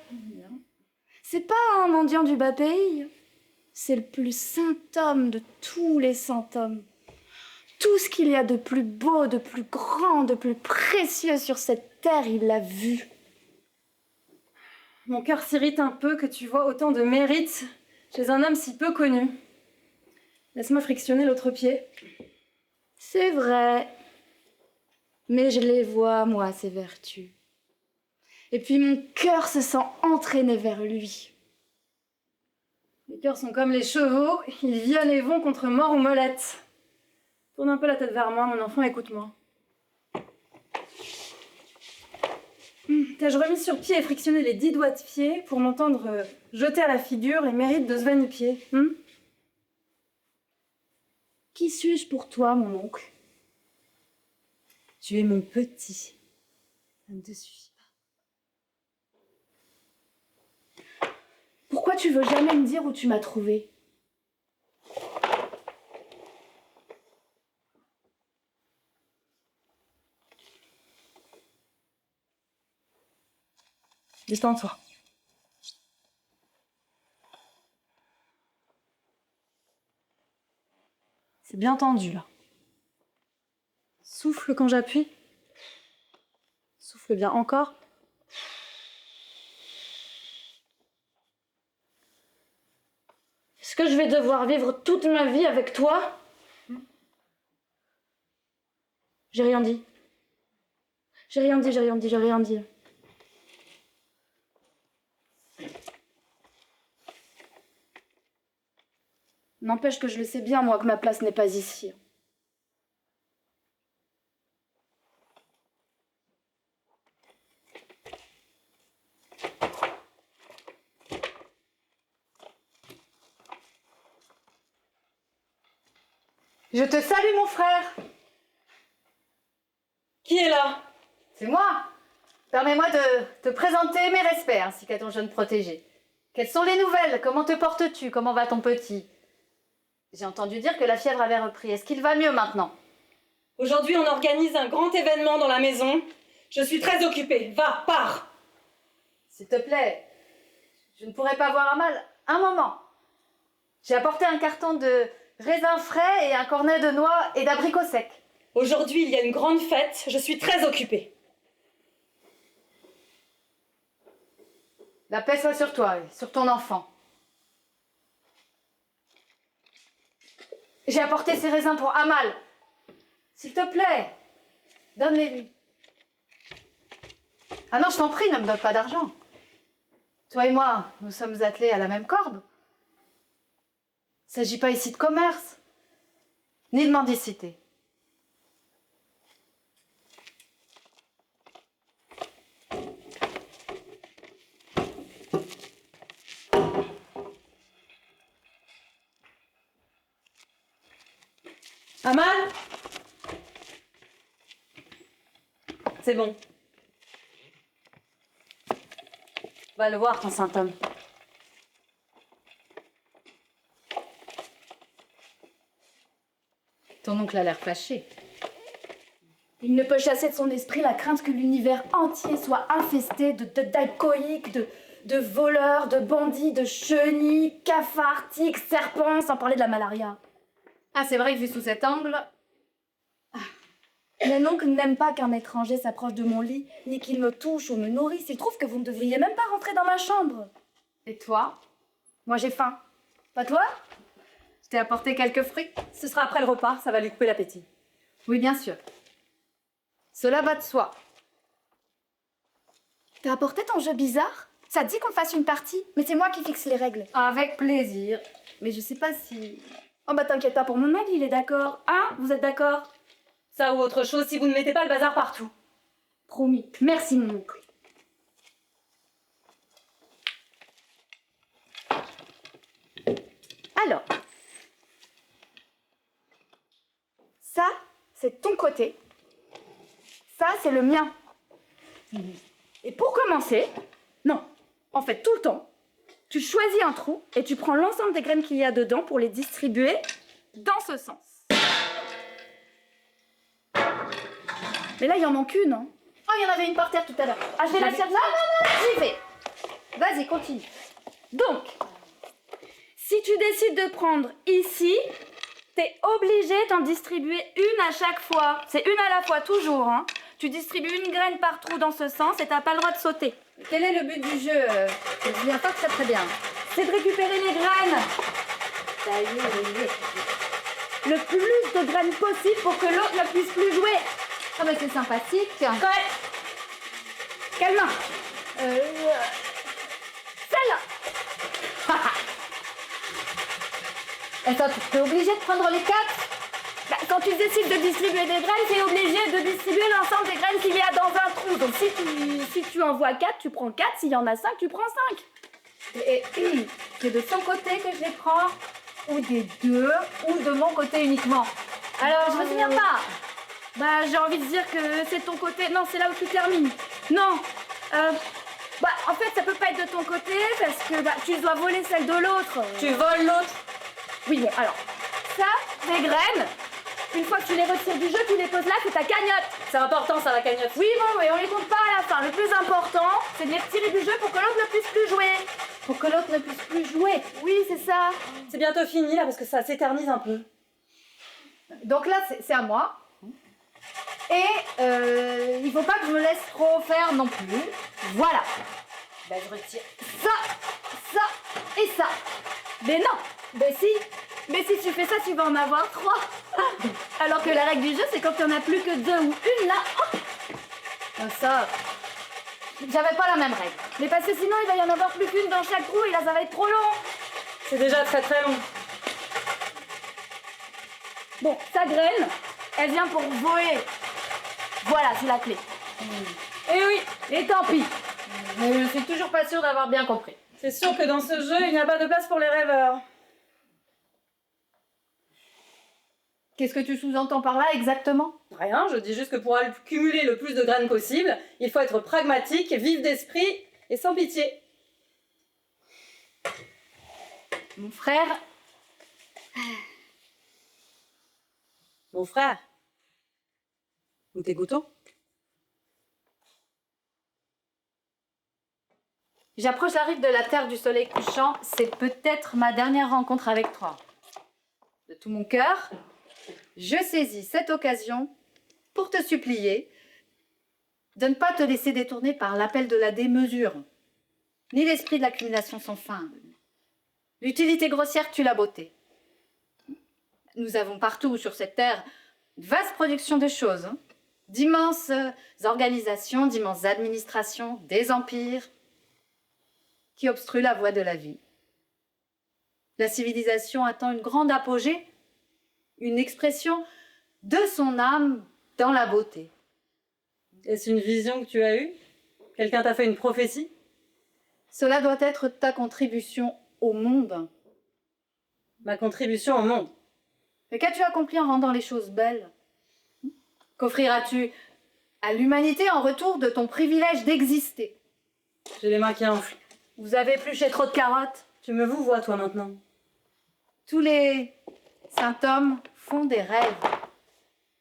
C'est pas un mendiant du bas pays. C'est le plus saint homme de tous les saints hommes. Tout ce qu'il y a de plus beau, de plus grand, de plus précieux sur cette terre, il l'a vu. Mon cœur s'irrite un peu que tu vois autant de mérite chez un homme si peu connu. Laisse-moi frictionner l'autre pied. C'est vrai. Mais je les vois, moi, ces vertus. Et puis mon cœur se sent entraîné vers lui. Les cœurs sont comme les chevaux, ils viennent et vont contre mort ou molette. Tourne un peu la tête vers moi, mon enfant, écoute-moi. T'ai-je remis sur pied et frictionné les 10 doigts de pied pour m'entendre jeter à la figure les mérites de Sven-Pied? Qui suis-je pour toi, mon oncle? Tu es mon petit. Ça ne te suffit pas. Pourquoi tu veux jamais me dire où tu m'as trouvé? Détends-toi. C'est bien tendu, là. Souffle quand j'appuie. Souffle bien encore. Est-ce que je vais devoir vivre toute ma vie avec toi? J'ai rien dit. J'ai rien dit, j'ai rien dit, j'ai rien dit. N'empêche que je le sais bien, moi, que ma place n'est pas ici. Je te salue, mon frère. Qui est là? C'est moi. Permets-moi de te présenter mes respects ainsi qu'à ton jeune protégé. Quelles sont les nouvelles? Comment te portes-tu? Comment va ton petit? J'ai entendu dire que la fièvre avait repris. Est-ce qu'il va mieux maintenant? Aujourd'hui, on organise un grand événement dans la maison. Je suis très occupée. Va, pars. S'il te plaît, je ne pourrais pas voir Amal un moment. J'ai apporté un carton de raisins frais et un cornet de noix et d'abricots secs. Aujourd'hui, il y a une grande fête. Je suis très occupée. La paix soit sur toi et sur ton enfant. J'ai apporté ces raisins pour Amal. S'il te plaît, donne-les-lui. Ah non, je t'en prie, ne me donne pas d'argent. Toi et moi, nous sommes attelés à la même corde. Il ne s'agit pas ici de commerce, ni de mendicité. Amal? C'est bon. Va le voir, ton saint homme. Ton oncle a l'air fâché. Il ne peut chasser de son esprit la crainte que l'univers entier soit infesté d'alcooliques, de voleurs, de bandits, de chenilles, cafards, tiques, serpents, sans parler de la malaria. Ah, c'est vrai que vu sous cet angle... Mon oncle n'aime pas qu'un étranger s'approche de mon lit, ni qu'il me touche ou me nourrisse. Il trouve que vous ne devriez même pas rentrer dans ma chambre. Et toi? Moi, j'ai faim. Pas toi? Je t'ai apporté quelques fruits. Ce sera après le repas, ça va lui couper l'appétit. Oui, bien sûr. Cela va de soi. T'as apporté ton jeu bizarre? Ça te dit qu'on fasse une partie? Mais c'est moi qui fixe les règles. Avec plaisir. Mais je sais pas si... Oh bah t'inquiète pas pour mon mari, il est d'accord. Hein? Vous êtes d'accord? Ça ou autre chose si vous ne mettez pas le bazar partout. Promis. Merci, mon oncle. Alors, ça, c'est ton côté. Ça, c'est le mien. Et pour commencer, non, en fait, tout le temps, tu choisis un trou et tu prends l'ensemble des graines qu'il y a dedans pour les distribuer dans ce sens. Mais là, il en manque une, hein. Oh, il y en avait une par terre tout à l'heure. Ah, je vais la servir. Non, j'y vais. Vas-y, continue. Donc, si tu décides de prendre ici, t'es obligé d'en distribuer une à chaque fois. C'est une à la fois, toujours, hein. Tu distribues une graine par trou dans ce sens et t'as pas le droit de sauter. Quel est le but du jeu? Je ne me souviens pas très bien. C'est de récupérer les graines. Ça y est. Le plus de graines possible pour que l'autre ne puisse plus jouer. Ah bah c'est sympathique. Ouais. Quelle main? Celle-là. Attends, t'es obligé de prendre les 4? Bah, quand tu décides de distribuer des graines, t'es obligé de distribuer l'ensemble des graines qu'il y a dans un trou. Donc si tu en vois 4, tu prends 4. S'il y en a 5, tu prends 5. Et c'est de son côté que je les prends? Ou des deux? Ou de mon côté uniquement? Alors, je me souviens pas. Bah, j'ai envie de dire que c'est de ton côté. Non, c'est là où tu termines. Non. Bah, en fait, ça peut pas être de ton côté parce que bah, tu dois voler celle de l'autre. Tu voles l'autre? Oui, bon, alors, ça, les graines, une fois que tu les retires du jeu, tu les poses là, c'est ta cagnotte. C'est important ça, la cagnotte. Oui, bon, mais on les compte pas à la fin. Le plus important, c'est de les retirer du jeu pour que l'autre ne puisse plus jouer. Pour que l'autre ne puisse plus jouer. Oui, c'est ça. C'est bientôt fini là parce que ça s'éternise un peu. Donc là, c'est à moi. Et il faut pas que je me laisse trop faire non plus. Voilà. Ben, je retire ça et ça. Mais non. Mais si. Mais si tu fais ça, tu vas en avoir 3. Alors que la règle du jeu, c'est quand il n'y en a plus que 2 ou une, là, hop. Ça, j'avais pas la même règle. Mais parce que sinon, il va y en avoir plus qu'une dans chaque trou et là, ça va être trop long. C'est déjà très très long. Bon, sa graine, elle vient pour voler. Voilà, c'est la clé. Eh oui, Et tant pis. Mais je suis toujours pas sûre d'avoir bien compris. c'est sûr que dans ce jeu, il n'y a pas de place pour les rêveurs. Qu'est-ce que tu sous-entends par là exactement? Rien, je dis juste que pour cumuler le plus de graines possible, il faut être pragmatique, vif d'esprit et sans pitié. Mon frère, Mon frère. Ou tes gouttons? j'approche la rive de la terre du soleil couchant. C'est peut-être ma dernière rencontre avec toi. De tout mon cœur, je saisis cette occasion pour te supplier de ne pas te laisser détourner par l'appel de la démesure, ni l'esprit de l'accumulation sans fin. L'utilité grossière tue la beauté. Nous avons partout sur cette terre une vaste production de choses, d'immenses organisations, d'immenses administrations, des empires qui obstruent la voie de la vie. La civilisation attend une grande apogée, une expression de son âme dans la beauté. Est-ce une vision que tu as eue? Quelqu'un t'a fait une prophétie? Cela doit être ta contribution au monde. Ma contribution au monde. Mais qu'as-tu accompli en rendant les choses belles? Qu'offriras-tu à l'humanité en retour de ton privilège d'exister? J'ai les mains qui enflent. Vous avez épluché trop de carottes. Tu me vois toi maintenant. Tous les saints hommes font des rêves.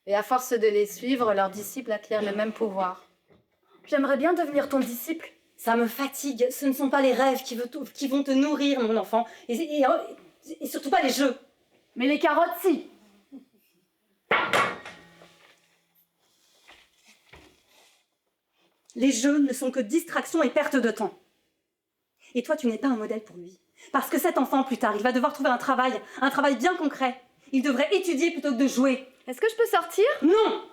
Et à force de les suivre, leurs disciples acquièrent le même pouvoir. J'aimerais bien devenir ton disciple. Ça me fatigue. Ce ne sont pas les rêves qui vont te nourrir, mon enfant. Et surtout pas les jeux. Mais les carottes, si. Les jeux ne sont que distraction et perte de temps. Et toi, tu n'es pas un modèle pour lui. Parce que cet enfant, plus tard, il va devoir trouver un travail bien concret. Il devrait étudier plutôt que de jouer. Est-ce que je peux sortir? Non!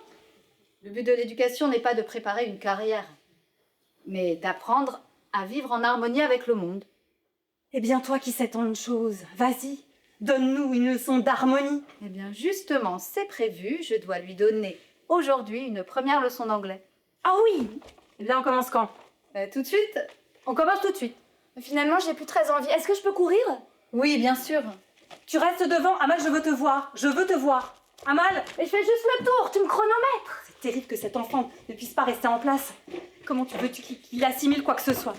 Le but de l'éducation n'est pas de préparer une carrière, mais d'apprendre à vivre en harmonie avec le monde. Eh bien, toi qui sais tant de choses, vas-y, donne-nous une leçon d'harmonie. Eh bien, justement, c'est prévu, je dois lui donner aujourd'hui une première leçon d'anglais. Ah oui! Eh bien, on commence quand? Tout de suite? On commence tout de suite. Finalement, j'ai plus très envie. Est-ce que je peux courir? Oui, bien sûr. Tu restes devant. Amal, je veux te voir. Je veux te voir. Amal! Mais je fais juste le tour, tu me chronomètres. C'est terrible que cet enfant ne puisse pas rester en place. Comment tu veux qu'il assimile quoi que ce soit?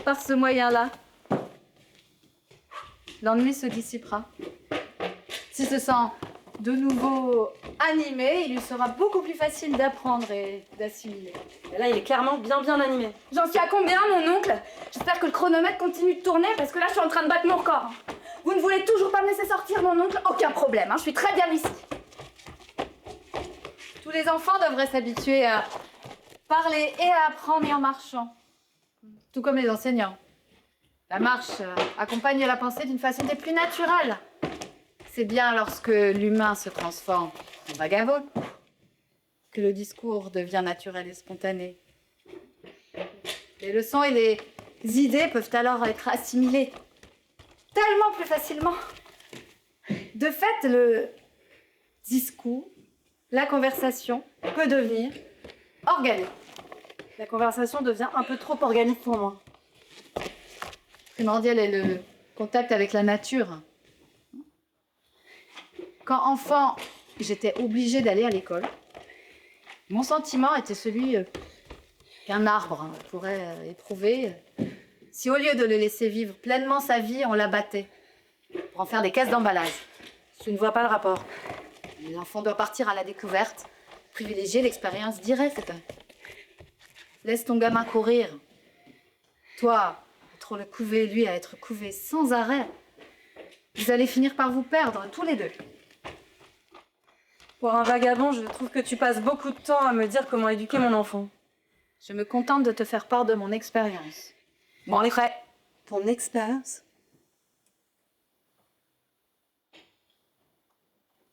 Par ce moyen-là, l'ennui se dissipera. S'il se sent de nouveau animé, il lui sera beaucoup plus facile d'apprendre et d'assimiler. Et là, il est clairement bien animé. J'en suis à combien, mon oncle? J'espère que le chronomètre continue de tourner parce que là, je suis en train de battre mon record. Vous ne voulez toujours pas me laisser sortir, mon oncle? Aucun problème, je suis très bien ici. Tous les enfants devraient s'habituer à parler et à apprendre en marchant. Tout comme les enseignants. La marche accompagne la pensée d'une façon des plus naturelles. C'est bien lorsque l'humain se transforme en vagabond que le discours devient naturel et spontané. Les leçons et les idées peuvent alors être assimilées tellement plus facilement. De fait, le discours, la conversation peut devenir organique. La conversation devient un peu trop organique pour moi. Primordial est le contact avec la nature. quand enfant, j'étais obligée d'aller à l'école, mon sentiment était celui qu'un arbre pourrait éprouver si au lieu de le laisser vivre pleinement sa vie, on l'abattait pour en faire des caisses d'emballage. Tu ne vois pas le rapport. L'enfant doit partir à la découverte, privilégier l'expérience directe. Laisse ton gamin courir. Toi, être le couvé, lui à être couvé sans arrêt. Vous allez finir par vous perdre, tous les deux. Pour un vagabond, je trouve que tu passes beaucoup de temps à me dire comment éduquer mon enfant. Je me contente de te faire part de mon expérience. Bon, allez, prêt. Ton expérience?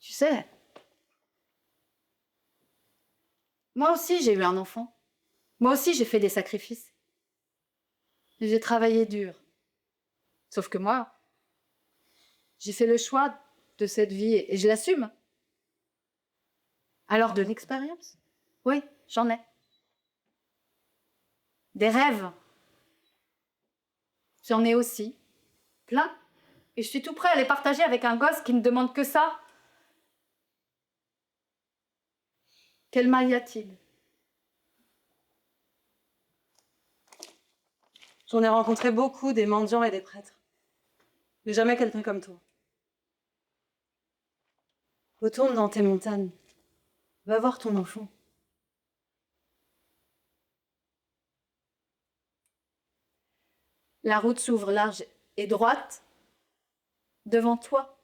Tu sais, moi aussi j'ai eu un enfant. Moi aussi j'ai fait des sacrifices. J'ai travaillé dur. Sauf que moi, j'ai fait le choix de cette vie et je l'assume. Alors de l'expérience? Oui, j'en ai. Des rêves? J'en ai aussi. Plein. Et je suis tout prêt à les partager avec un gosse qui ne demande que ça. Quel mal y a-t-il? J'en ai rencontré beaucoup, des mendiants et des prêtres. Mais jamais quelqu'un comme toi. Retourne dans tes montagnes. Va voir ton enfant. La route s'ouvre large et droite devant toi,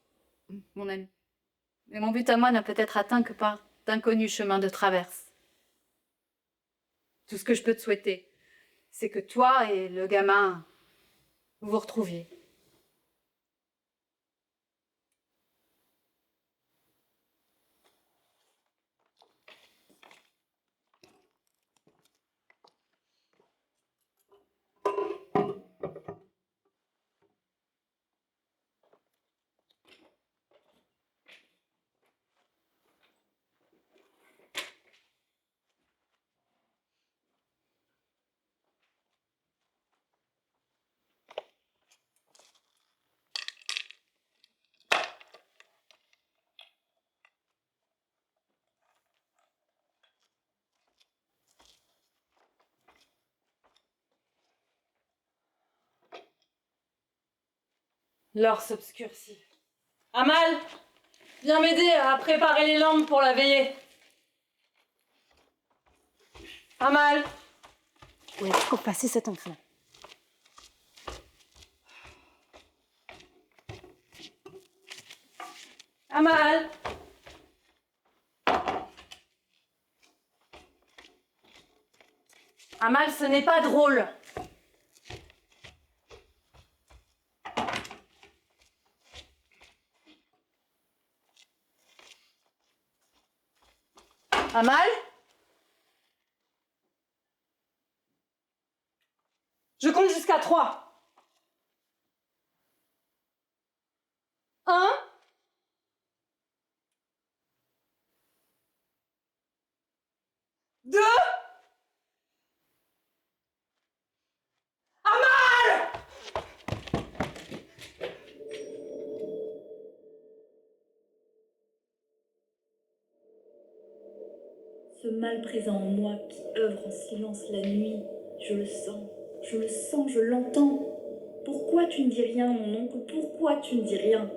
mon ami. Mais mon but à moi n'a peut être atteint que par d'inconnus chemins de traverse. Tout ce que je peux te souhaiter, c'est que toi et le gamin vous vous retrouviez. L'heure s'obscurcit. Amal, viens m'aider à préparer les lampes pour la veillée. Amal. Où est-ce qu'on passait cet enfant? Amal. Amal, ce n'est pas drôle. Amal? Je compte jusqu'à 3. 1. 2. Amal! Ce mal présent en moi qui œuvre en silence la nuit, je le sens, je l'entends. Pourquoi tu ne dis rien, mon oncle? Pourquoi tu ne dis rien?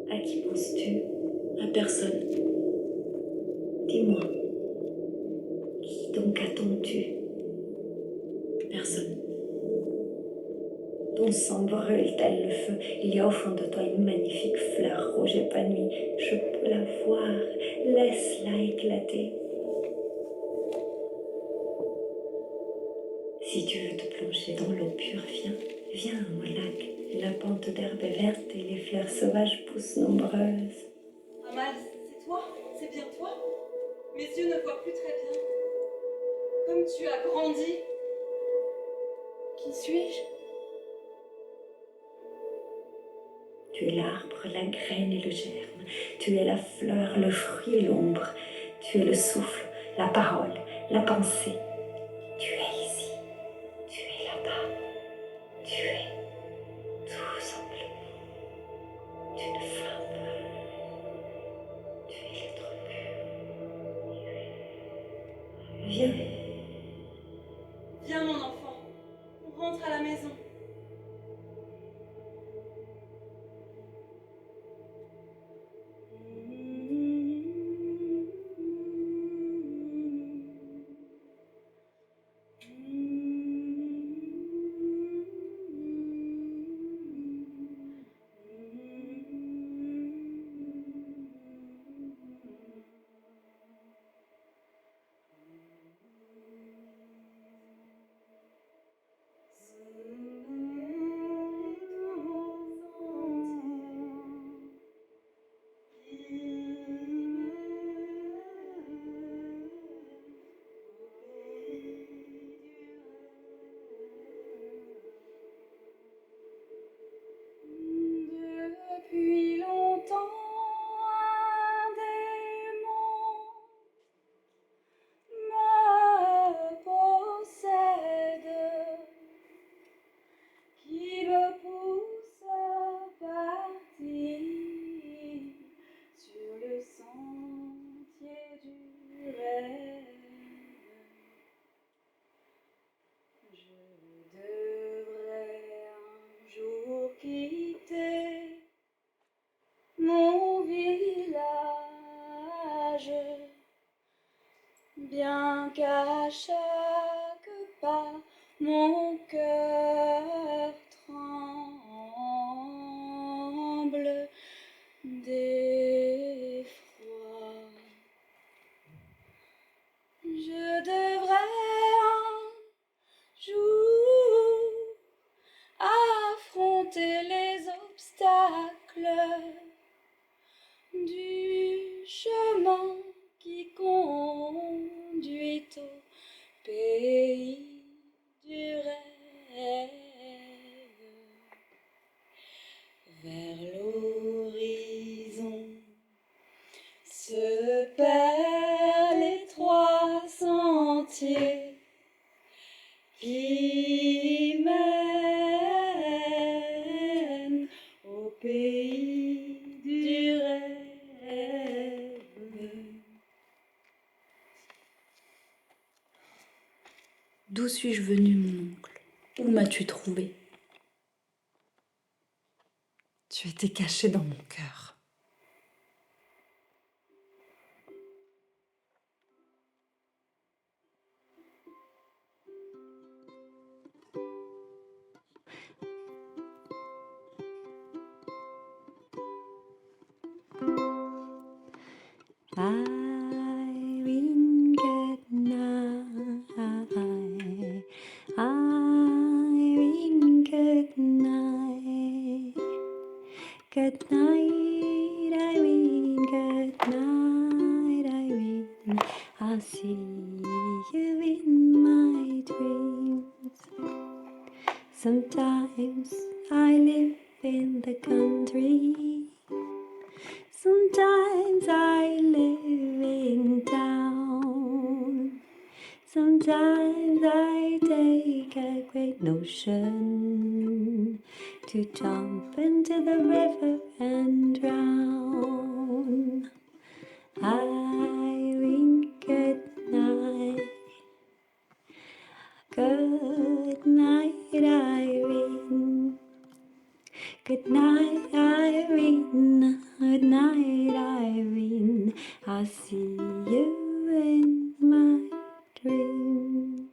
À qui penses-tu? À personne. Dis-moi, qui donc attends-tu? Personne. Ton sang brûle tel le feu. Il y a au fond de toi une magnifique fleur rouge épanouie. Je peux la voir. Laisse-la éclater. Si tu veux te plonger dans l'eau pure, viens au lac. La pente d'herbe est verte et les fleurs sauvages poussent nombreuses. Amal, c'est toi? C'est bien toi? Mes yeux ne voient plus très bien. Comme tu as grandi. Qui suis-je? Tu es l'arbre, la graine et le germe. Tu es la fleur, le fruit et l'ombre. Tu es le souffle, la parole, la pensée. Tu es ici. Tu es là-bas. Tu es tout. maison. Depuis longtemps, un démon me possède, qui me pousse à partir sur le sentier du rêve. Je devrais un jour quitter mon village, bien qu'à chaque pas mon cœur tremble d'effroi. Je devrais un jour affronter les obstacles du chemin qui conduit au pays du rêve. Vers l'horizon se perdent les trois sentiers qui mènent au pays du rêve. D'où suis-je venu, mon oncle? Où m'as-tu trouvé? Tu étais caché dans mon cœur. Irene, good night. Irene, good night. Good night, Irene. Good night, Irene. I'll see you in my dreams. Sometimes I live in the country. Sometimes I live in town. Sometimes I take a great notion to jump into the river and drown. Irene, good night. Good night, Irene. Good night, Irene. Good night, Irene. I'll see you in my dreams.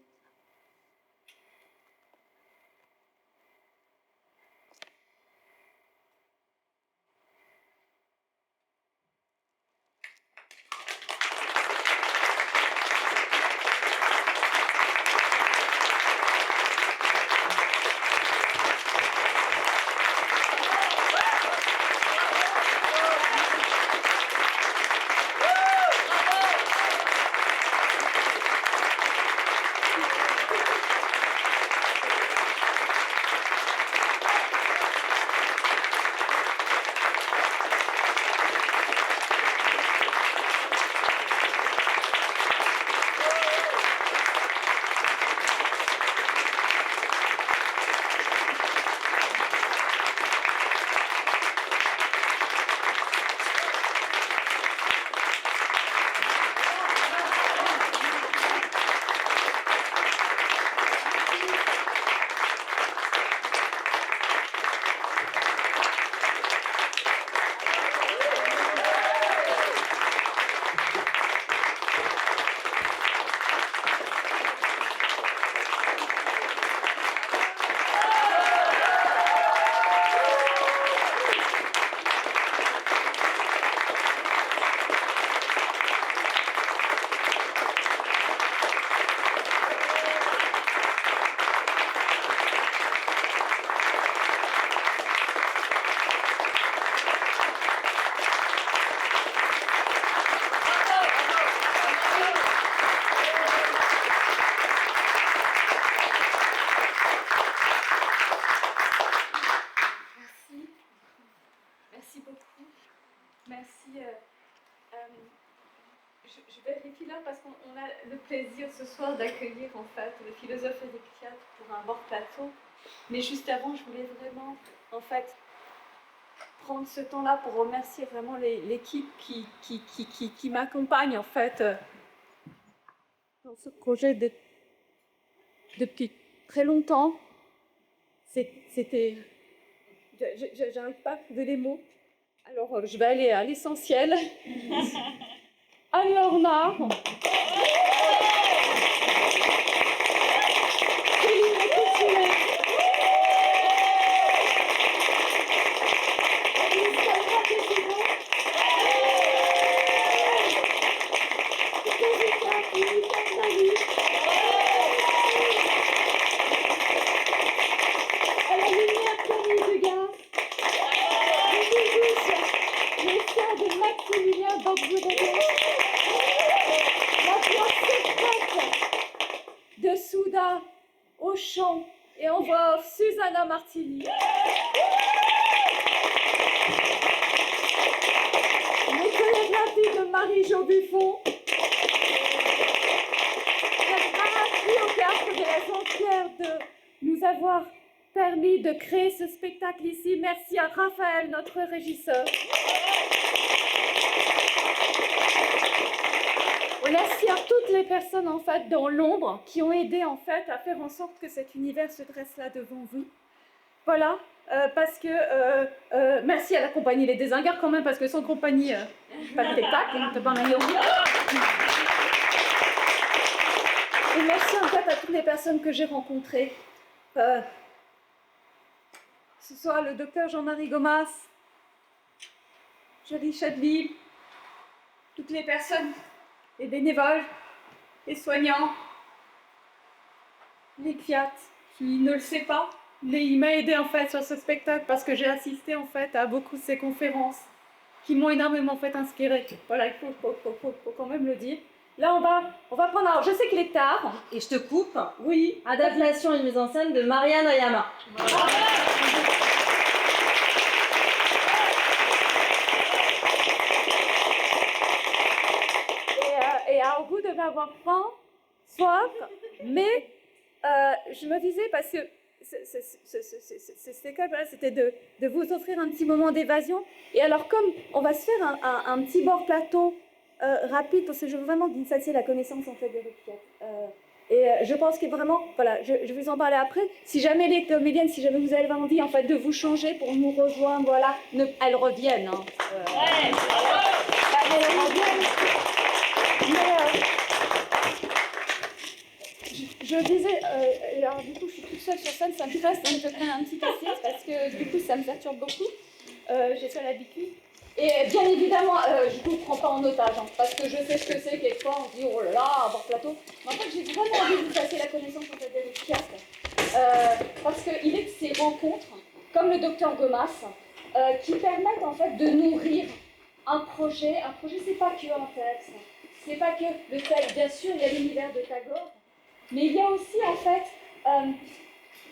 On a le plaisir ce soir d'accueillir en fait le philosophe Éric Fiat pour un bord plateau. Mais juste avant, je voulais vraiment en fait prendre ce temps-là pour remercier vraiment l'équipe qui m'accompagne en fait dans ce projet depuis très longtemps. C'était... J'arrive pas à trouver les mots. Alors je vais aller à l'essentiel. Alors là... de Souda au chant et on voit Susanna Martini. Les chorégraphies de Marie-Jo Buffon. Merci au théâtre de la Saint-Pierre de nous avoir permis de créer ce spectacle ici. Merci à Raphaël, notre régisseur. Merci à toutes les personnes en fait dans l'ombre qui ont aidé en fait à faire en sorte que cet univers se dresse là devant vous. Voilà, parce que merci à la compagnie Les Désingards quand même, parce que sans compagnie, pas de spectacle, on ne peut pas en aller au bout. Et merci en fait à toutes les personnes que j'ai rencontrées. Ce soit le docteur Jean-Marie Gomas, Jolie Chadli, toutes les personnes, les bénévoles, les soignants, les Fiat, qui ne le sait pas, mais il m'a aidé en fait sur ce spectacle parce que j'ai assisté en fait à beaucoup de ses conférences qui m'ont énormément fait inspirer. Voilà, il faut quand même le dire. Là, on va prendre... Alors, je sais qu'il est tard. Et je te coupe. Oui. Adaptation et mise en scène de Marianne Oyama. Et au goût de m'avoir faim, soif, mais je me disais, parce que c'était de vous offrir un petit moment d'évasion. Et alors, comme on va se faire un petit bord plateau rapide, parce que je veux vraiment que vous sachiez la connaissance en fait de Fiat. Et je pense que vraiment, voilà, je vais vous en parler après. Si jamais les comédiennes, si jamais vous avez vraiment dit en fait de vous changer pour nous rejoindre, voilà, elles reviennent. Hein. Elles reviennent. Mais je disais, alors du coup je suis toute seule sur scène, ça me stresse, donc je prends un petit assiette parce que du coup ça me perturbe beaucoup. J'ai ça l'habitude. Et bien évidemment, je ne vous prends pas en otage, hein, parce que je sais ce que c'est, quelquefois on se dit oh là là, un bord plateau. Mais en fait j'ai vraiment envie de vous passer la connaissance en fait d'Éric Fiat, parce qu'il est de ces rencontres, comme le docteur Gomas, qui permettent en fait de nourrir un projet c'est pas que un texte, c'est pas que le texte, bien sûr il y a l'univers de Tagore, mais il y a aussi en fait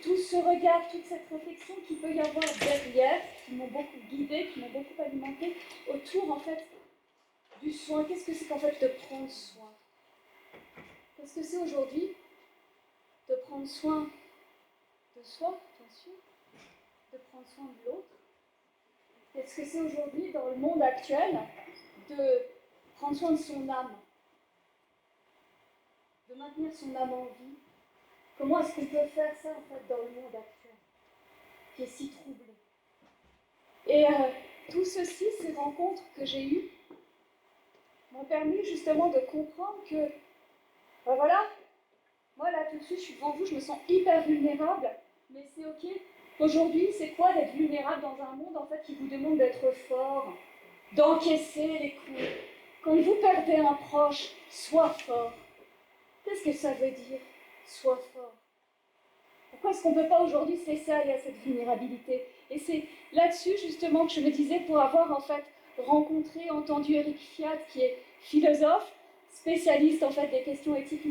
tout ce regard, toute cette réflexion qu'il peut y avoir derrière, qui m'ont beaucoup guidée, qui m'ont beaucoup alimentée, autour en fait du soin. Qu'est-ce que c'est qu'en fait de prendre soin? Qu'est-ce que c'est aujourd'hui de prendre soin de soi, bien sûr, de prendre soin de l'autre? Qu'est-ce que c'est aujourd'hui dans le monde actuel de prendre soin de son âme, de maintenir son âme en vie? Comment est-ce qu'on peut faire ça en fait dans le monde actuel, qui est si troublé? Et tout ceci, ces rencontres que j'ai eues, m'ont permis justement de comprendre que, ben voilà, moi là tout de suite, je suis devant vous, je me sens hyper vulnérable, mais c'est ok. Aujourd'hui, c'est quoi d'être vulnérable dans un monde en fait qui vous demande d'être fort, d'encaisser les coups? Quand vous perdez un proche, sois fort. Qu'est-ce que ça veut dire? Sois fort. Pourquoi est-ce qu'on ne peut pas aujourd'hui se laisser aller à cette vulnérabilité? Et c'est là-dessus justement que je me disais, pour avoir en fait rencontré, entendu Éric Fiat, qui est philosophe, spécialiste en fait des questions éthiques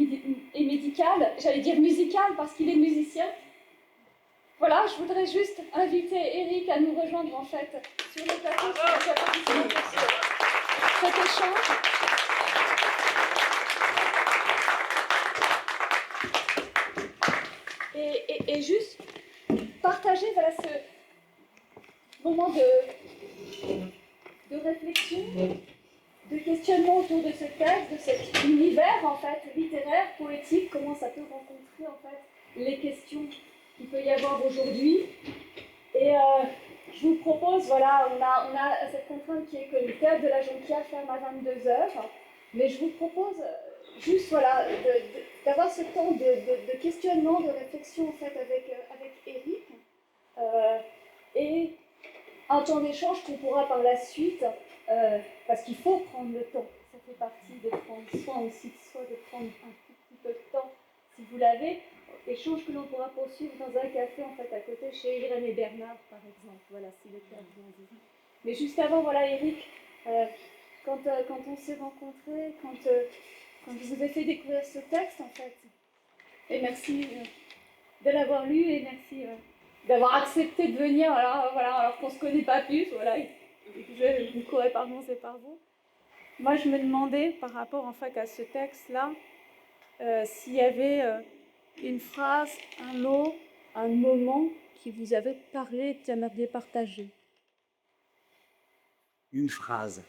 et médicales, j'allais dire musicales parce qu'il est musicien. Voilà, je voudrais juste inviter Éric à nous rejoindre en fait sur le plateau pour cet échange. et juste partager voilà, ce moment de réflexion, de questionnement autour de ce texte, de cet univers en fait littéraire, poétique, comment ça peut rencontrer en fait les questions qu'il peut y avoir aujourd'hui. Et je vous propose, voilà, on a cette contrainte qui est que le théâtre de la Jonquière ferme à 22h, mais je vous propose juste voilà, d'avoir ce temps de questionnement, de réflexion en fait avec Éric, et un temps d'échange qu'on pourra par la suite, parce qu'il faut prendre le temps, ça fait partie de prendre soin aussi de soi, de prendre un tout petit peu de temps, si vous l'avez, échange que l'on pourra poursuivre dans un café en fait à côté chez Irène et Bernard par exemple, voilà, si le cas vient de vous. Mais juste avant, voilà Éric, quand on s'est rencontrés, quand je vous ai fait découvrir ce texte en fait, et merci de l'avoir lu et merci d'avoir accepté de venir, alors qu'on ne se connaît pas plus, voilà, et que je ne courais pas c'est par vous. Moi je me demandais par rapport en fait à ce texte-là, s'il y avait une phrase, un mot, un moment qui vous avait parlé et que vous aimeriez partager. Une phrase.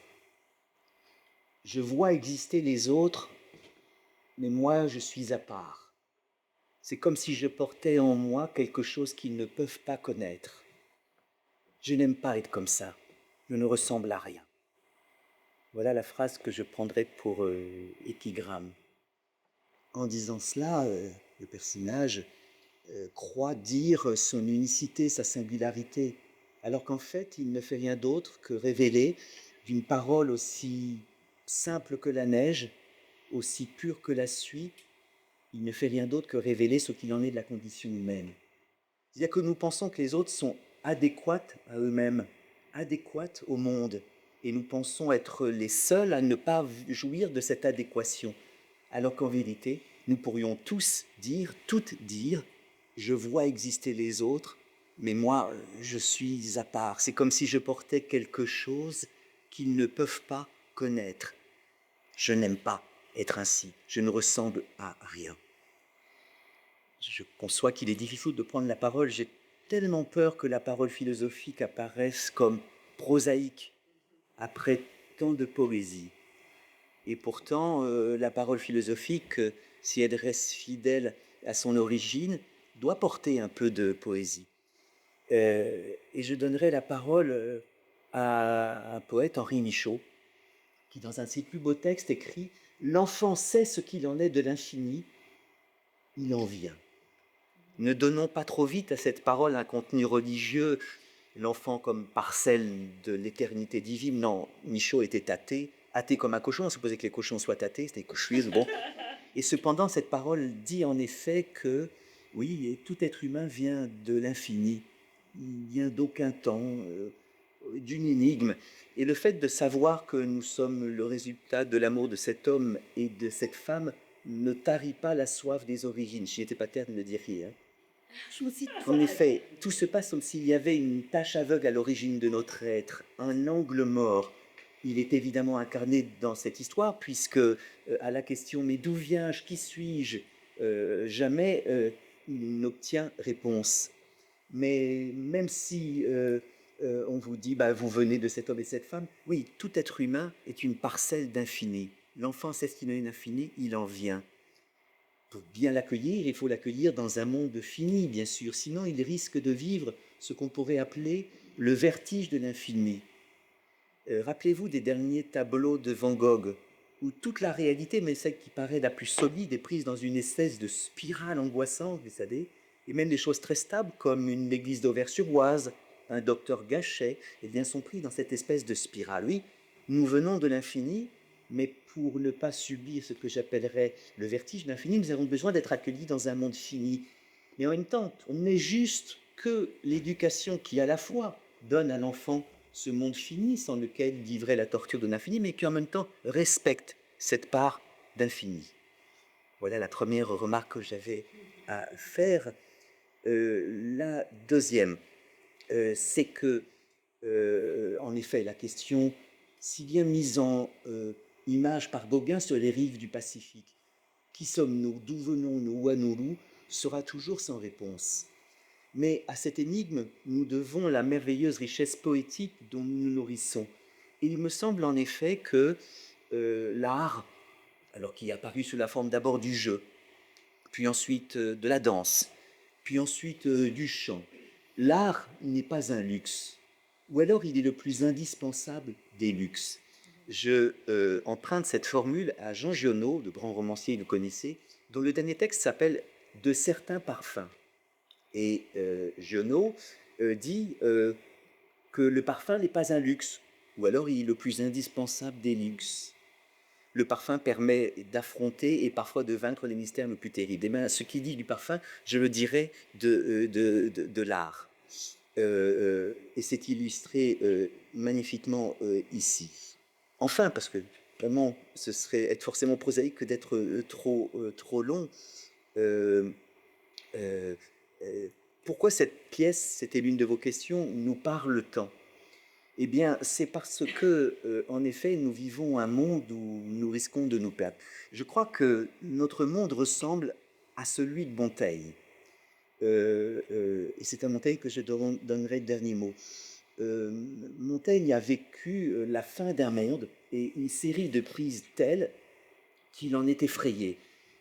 Je vois exister les autres, mais moi je suis à part. C'est comme si je portais en moi quelque chose qu'ils ne peuvent pas connaître. Je n'aime pas être comme ça. Je ne ressemble à rien. Voilà la phrase que je prendrais pour épigramme. En disant cela, le personnage croit dire son unicité, sa singularité, alors qu'en fait, il ne fait rien d'autre que révéler d'une parole aussi simple que la neige, aussi pure que la suie, il ne fait rien d'autre que révéler ce qu'il en est de la condition humaine. C'est-à-dire que nous pensons que les autres sont adéquates à eux-mêmes, adéquates au monde, et nous pensons être les seuls à ne pas jouir de cette adéquation, alors qu'en vérité, nous pourrions tous dire, toutes dire, je vois exister les autres, mais moi, je suis à part. C'est comme si je portais quelque chose qu'ils ne peuvent pas connaître. Je n'aime pas être ainsi. Je ne ressemble à rien. Je conçois qu'il est difficile de prendre la parole. J'ai tellement peur que la parole philosophique apparaisse comme prosaïque après tant de poésie. Et pourtant, la parole philosophique, si elle reste fidèle à son origine, doit porter un peu de poésie. Et je donnerai la parole à un poète, Henri Michaud, qui dans un de ses plus beaux textes écrit « L'enfant sait ce qu'il en est de l'infini, il en vient ». Ne donnons pas trop vite à cette parole un contenu religieux, l'enfant comme parcelle de l'éternité divine. Non, Michaud était athée comme un cochon, on supposait que les cochons soient athées, c'était cochouise, bon. Et cependant, cette parole dit en effet que, oui, tout être humain vient de l'infini, il vient d'aucun temps, d'une énigme. Et le fait de savoir que nous sommes le résultat de l'amour de cet homme et de cette femme ne tarit pas la soif des origines. Si j'étais pas terre, ne le diriez. En effet, tout se passe comme s'il y avait une tache aveugle à l'origine de notre être, un angle mort. Il est évidemment incarné dans cette histoire, puisque à la question « mais d'où viens-je, qui suis-je » jamais il n'obtient réponse. Mais même si on vous dit « vous venez de cet homme et cette femme », oui, tout être humain est une parcelle d'infini. L'enfant sait ce qu'il en est d'infini, il en vient. Pour bien l'accueillir, il faut l'accueillir dans un monde fini, bien sûr. Sinon, il risque de vivre ce qu'on pourrait appeler le vertige de l'infini. Rappelez-vous des derniers tableaux de Van Gogh, où toute la réalité, mais celle qui paraît la plus solide, est prise dans une espèce de spirale angoissante, vous savez, et même des choses très stables, comme une église d'Auvers-sur-Oise, un docteur Gachet, eh bien, sont pris dans cette espèce de spirale. Oui, nous venons de l'infini, mais pour ne pas subir ce que j'appellerais le vertige de l'infini, nous avons besoin d'être accueillis dans un monde fini. Mais en même temps, on n'est juste que l'éducation qui, à la fois, donne à l'enfant ce monde fini, sans lequel il vivrait la torture de l'infini, mais qui, en même temps, respecte cette part d'infini. Voilà la première remarque que j'avais à faire. La deuxième, c'est que, en effet, la question, si bien mise en image par Gauguin sur les rives du Pacifique. Qui sommes-nous? D'où venons-nous? Où allons-nous? sera toujours sans réponse. Mais à cette énigme, nous devons la merveilleuse richesse poétique dont nous nous nourrissons. Et il me semble en effet que l'art, alors qui est apparu sous la forme d'abord du jeu, puis ensuite de la danse, puis ensuite du chant, l'art n'est pas un luxe, ou alors il est le plus indispensable des luxes. Je emprunte cette formule à Jean Giono, le grand romancier, vous le connaissez, dont le dernier texte s'appelle « De certains parfums ». Et Giono dit que le parfum n'est pas un luxe, ou alors il est le plus indispensable des luxes. Le parfum permet d'affronter et parfois de vaincre les mystères les plus terribles. Et bien, ce qu'il dit du parfum, je le dirais de l'art. Et c'est illustré magnifiquement ici. Enfin, parce que vraiment, ce serait être forcément prosaïque que d'être trop long. Pourquoi cette pièce, c'était l'une de vos questions, nous parle le temps? Eh bien, c'est parce que, en effet, nous vivons un monde où nous risquons de nous perdre. Je crois que notre monde ressemble à celui de Montaigne. Et c'est à Montaigne que je donnerai le dernier mot. Montaigne a vécu la fin d'un monde et une série de prises telles qu'il en est effrayé.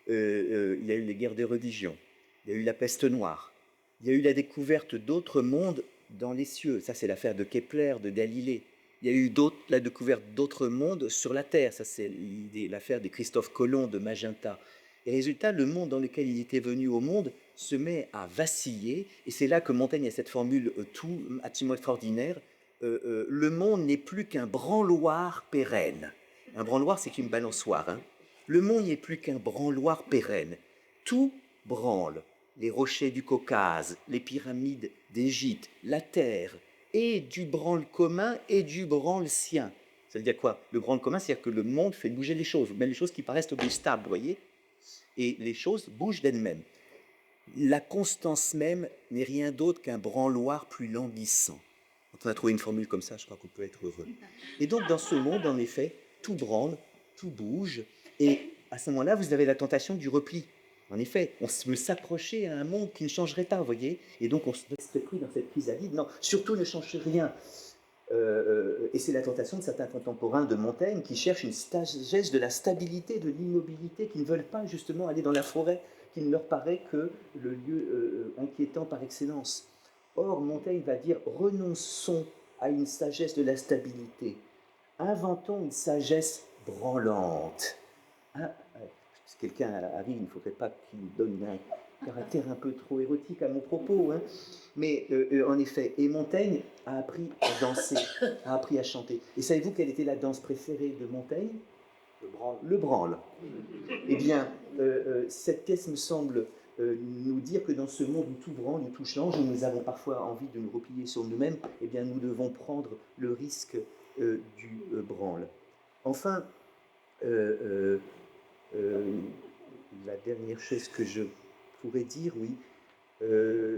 Il y a eu les guerres de religion, il y a eu la peste noire, il y a eu la découverte d'autres mondes dans les cieux. Ça, c'est l'affaire de Kepler, de Galilée. Il y a eu la découverte d'autres mondes sur la Terre. Ça, c'est l'affaire de Christophe Colomb, de Magenta. Et résultat, le monde dans lequel il était venu au monde se met à vaciller. Et c'est là que Montaigne a cette formule tout absolument extraordinaire. Le monde n'est plus qu'un branloir pérenne. Un branloir, c'est une balançoire. Hein. Le monde n'est plus qu'un branloir pérenne. Tout branle. Les rochers du Caucase, les pyramides d'Égypte, la terre, et du branle commun et du branle sien. Ça veut dire quoi? Le branle commun, c'est-à-dire que le monde fait bouger les choses, même les choses qui paraissent stables, vous voyez? Et les choses bougent d'elles-mêmes. La constance même n'est rien d'autre qu'un branloir plus languissant. Quand on a trouvé une formule comme ça, je crois qu'on peut être heureux. Et donc, dans ce monde, en effet, tout branle, tout bouge, et à ce moment-là, vous avez la tentation du repli. En effet, on veut s'approcher à un monde qui ne changerait pas, vous voyez, et donc on se resterait pris dans cette chrysalide. Non, surtout ne change rien. Et c'est la tentation de certains contemporains de Montaigne qui cherchent une sagesse de la stabilité, de l'immobilité, qui ne veulent pas justement aller dans la forêt, qui ne leur paraît que le lieu inquiétant par excellence. Or, Montaigne va dire « renonçons à une sagesse de la stabilité, inventons une sagesse branlante ». Si quelqu'un arrive, il ne faudrait pas qu'il donne un caractère un peu trop érotique à mon propos. Hein. Mais en effet, et Montaigne a appris à danser, a appris à chanter. Et savez-vous quelle était la danse préférée de Montaigne? Le branle. Eh bien, cette pièce me semble nous dire que dans ce monde où tout branle, où tout change, où nous avons parfois envie de nous replier sur nous-mêmes, eh bien, nous devons prendre le risque du branle. Enfin, la dernière chose que je pourrais dire, oui,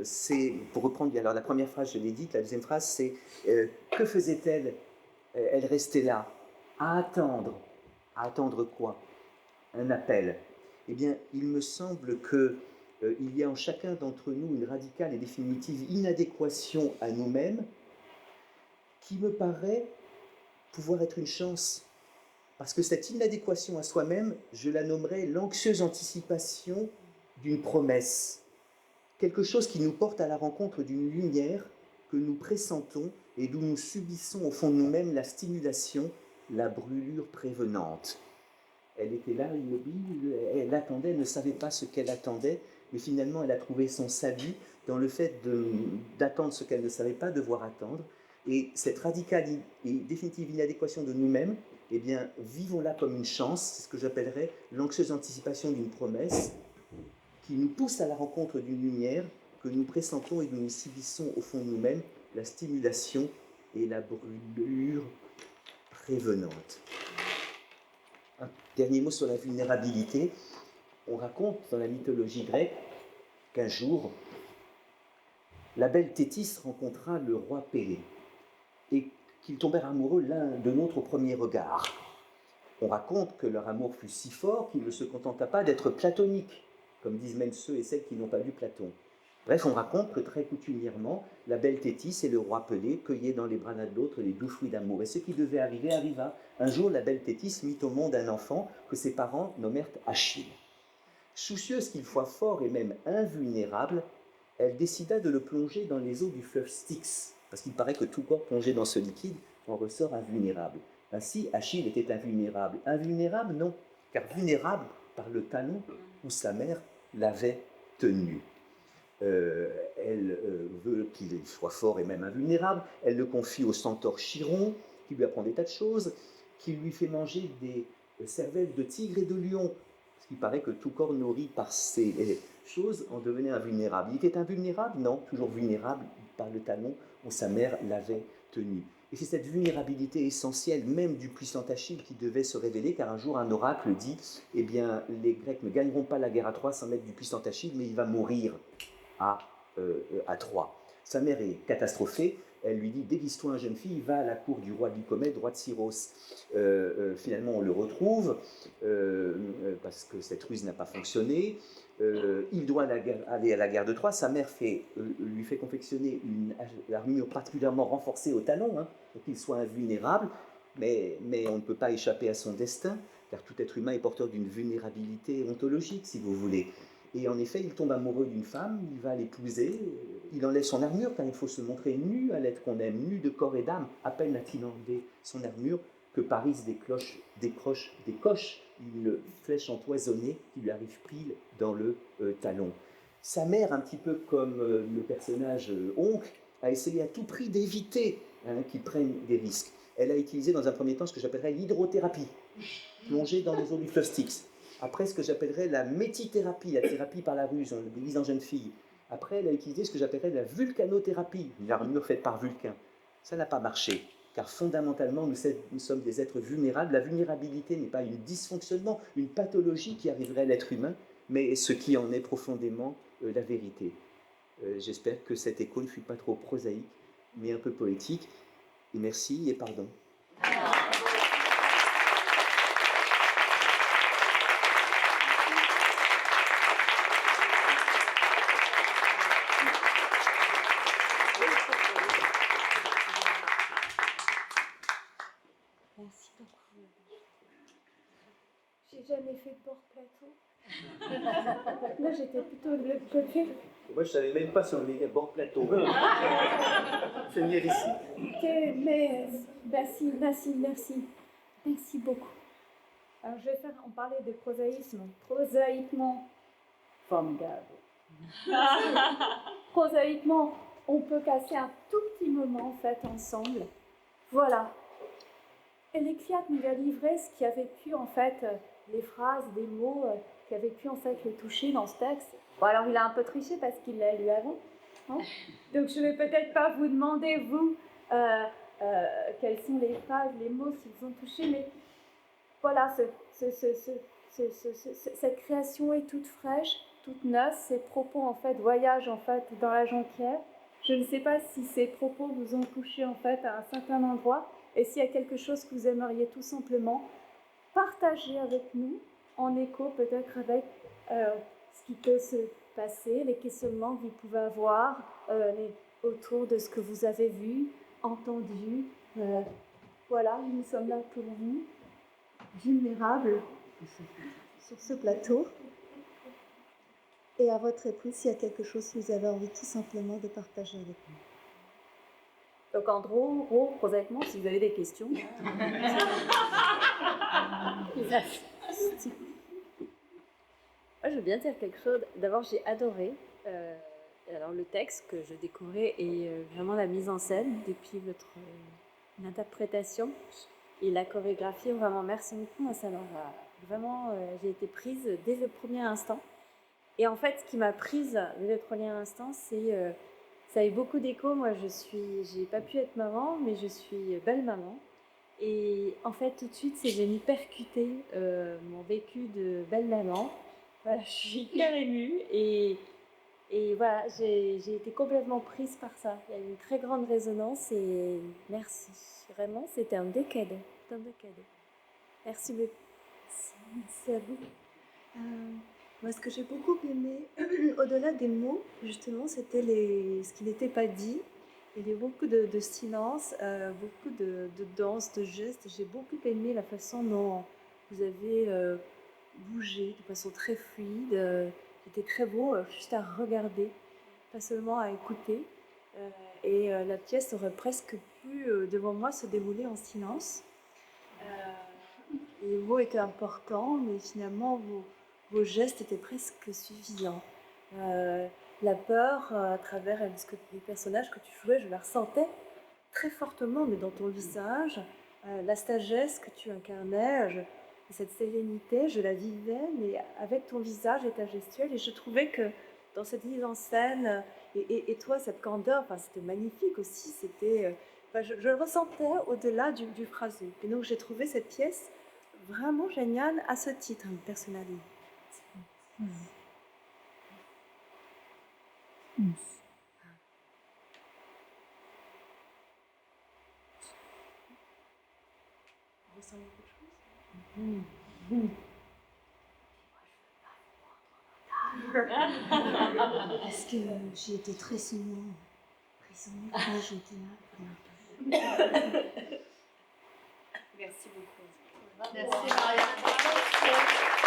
c'est, pour reprendre, alors la première phrase je l'ai dite, la deuxième phrase c'est que faisait-elle? Elle restait là, à attendre. À attendre quoi? Un appel. Eh bien, il me semble qu'il y a en chacun d'entre nous une radicale et définitive inadéquation à nous-mêmes qui me paraît pouvoir être une chance. Parce que cette inadéquation à soi-même, je la nommerais l'anxieuse anticipation d'une promesse. Quelque chose qui nous porte à la rencontre d'une lumière que nous pressentons et d'où nous subissons au fond de nous-mêmes la stimulation, la brûlure prévenante. Elle était là, immobile, elle attendait, elle ne savait pas ce qu'elle attendait, mais finalement elle a trouvé son salut dans le fait d'attendre ce qu'elle ne savait pas devoir attendre. Et cette radicale et définitive inadéquation de nous-mêmes, eh bien, vivons-la comme une chance, c'est ce que j'appellerais l'anxieuse anticipation d'une promesse, qui nous pousse à la rencontre d'une lumière que nous pressentons et dont nous subissons au fond de nous-mêmes la stimulation et la brûlure prévenante. Un dernier mot sur la vulnérabilité. On raconte dans la mythologie grecque qu'un jour, la belle Thétis rencontra le roi Pélée et qu'ils tombèrent amoureux l'un de l'autre au premier regard. On raconte que leur amour fut si fort qu'il ne se contenta pas d'être platonique, comme disent même ceux et celles qui n'ont pas lu Platon. Bref, on raconte que très coutumièrement, la belle Thétis et le roi Pelée cueillaient dans les bras l'un de l'autre les doux fruits d'amour. Et ce qui devait arriver arriva. Un jour, la belle Thétis mit au monde un enfant que ses parents nommèrent Achille. Soucieuse qu'il soit fort et même invulnérable, elle décida de le plonger dans les eaux du fleuve Styx, parce qu'il paraît que tout corps plongé dans ce liquide en ressort invulnérable. Ainsi, Achille était invulnérable. Invulnérable, non, car vulnérable par le talon où sa mère l'avait tenu. Elle veut qu'il soit fort et même invulnérable. Elle le confie au centaure Chiron, qui lui apprend des tas de choses, qui lui fait manger des cervelles de tigre et de lion. Parce qu'il paraît que tout corps nourri par ces choses en devenait invulnérable. Il était invulnérable? Non, toujours vulnérable par le talon où sa mère l'avait tenu. Et c'est cette vulnérabilité essentielle même du puissant Achille qui devait se révéler, car un jour un oracle dit « Eh bien, les Grecs ne gagneront pas la guerre à Troie sans mettre du puissant Achille, mais il va mourir à Troie. » Sa mère est catastrophée, elle lui dit « Déguise-toi en jeune fille, va à la cour du roi de Lycomède, roi de Syros. » Finalement, on le retrouve, parce que cette ruse n'a pas fonctionné. Il doit aller à la guerre de Troie. Sa mère lui fait confectionner une armure particulièrement renforcée au talon, pour qu'il soit invulnérable, mais on ne peut pas échapper à son destin, car tout être humain est porteur d'une vulnérabilité ontologique, si vous voulez. Et en effet, il tombe amoureux d'une femme, il va l'épouser, il enlève son armure, car il faut se montrer nu à l'être qu'on aime, nu de corps et d'âme. À peine a-t-il enlevé son armure que Paris décoche une flèche empoisonnée qui lui arrive pile dans le talon. Sa mère, un petit peu comme le personnage Oncle, a essayé à tout prix d'éviter qu'il prenne des risques. Elle a utilisé dans un premier temps ce que j'appellerais l'hydrothérapie, plongée dans les eaux du fleuve Styx. Après, ce que j'appellerais la métithérapie, la thérapie par la ruse, on le déguise en jeune fille. Après, elle a utilisé ce que j'appellerais la vulcanothérapie, une armure faite par Vulcain. Ça n'a pas marché, car fondamentalement, nous sommes des êtres vulnérables. La vulnérabilité n'est pas un dysfonctionnement, une pathologie qui arriverait à l'être humain, mais ce qui en est profondément la vérité. J'espère que cet écho ne fut pas trop prosaïque, mais un peu poétique. Et merci et pardon. Merci beaucoup. J'ai jamais fait de bord plateau. Là, j'étais plutôt de l'autre côté. Moi, je ne savais même pas sur les bords plateau. C'est venir ici. Ok, mais merci beaucoup. Alors, je vais faire, on parlait de prosaïsme. Prosaïquement, formidable. Prosaïquement, on peut passer un tout petit moment, en fait, ensemble. Voilà. Elixiat nous a livré ce qui avait pu, en fait, les phrases, des mots qui avaient pu, en fait, le toucher dans ce texte. Bon, alors, il a un peu triché parce qu'il l'a lu avant. Hein, donc, je ne vais peut-être pas vous demander, vous, quelles sont les phrases, les mots, s'ils ont touché, mais voilà, cette création est toute fraîche, toute neuve. Ces propos, en fait, voyagent, en fait, dans la jonquière. Je ne sais pas si ces propos vous ont touché, en fait, à un certain endroit. Et s'il y a quelque chose que vous aimeriez tout simplement partager avec nous, en écho peut-être avec ce qui peut se passer, les questionnements que vous pouvez avoir autour de ce que vous avez vu, entendu. Voilà, nous sommes là pour vous, vulnérables sur ce plateau. Et à votre écoute, s'il y a quelque chose que vous avez envie tout simplement de partager avec nous. Donc en gros, prosaïquement, si vous avez des questions. Moi, je veux bien dire quelque chose. D'abord, j'ai adoré alors le texte que je découvrais et vraiment la mise en scène depuis votre interprétation et la chorégraphie. Vraiment, merci beaucoup. Ça vraiment, j'ai été prise dès le premier instant. Et en fait, ce qui m'a prise dès le premier instant, c'est ça a eu beaucoup d'écho. Moi, j'ai pas pu être maman, mais je suis belle maman. Et en fait, tout de suite, c'est venu percuter mon vécu de belle maman. Voilà, je suis hyper émue et voilà, j'ai été complètement prise par ça. Il y a eu une très grande résonance et merci. Vraiment, c'était un beau cadeau. Merci beaucoup. Merci à vous. Moi, ce que j'ai beaucoup aimé, au-delà des mots, justement, c'était ce qui n'était pas dit. Il y a beaucoup de silence, beaucoup de danse, de gestes. J'ai beaucoup aimé la façon dont vous avez bougé de façon très fluide. C'était très beau, juste à regarder, pas seulement à écouter. Et la pièce aurait presque pu, devant moi, se dérouler en silence. Les mots étaient importants, mais finalement, vos gestes étaient presque suffisants. La peur, à travers les personnages que tu jouais, je la ressentais très fortement, mais dans ton visage. La sagesse que tu incarnais, cette sérénité, je la vivais, mais avec ton visage et ta gestuelle. Et je trouvais que dans cette mise en scène, et toi, cette candeur, enfin, c'était magnifique aussi. Je le ressentais au-delà du phrasé. Et donc, j'ai trouvé cette pièce vraiment géniale à ce titre, personnellement. Vous ressentez quelque chose? Parce que j'ai été très souvent prisonnière quand j'étais là. Merci beaucoup. Merci Marianne.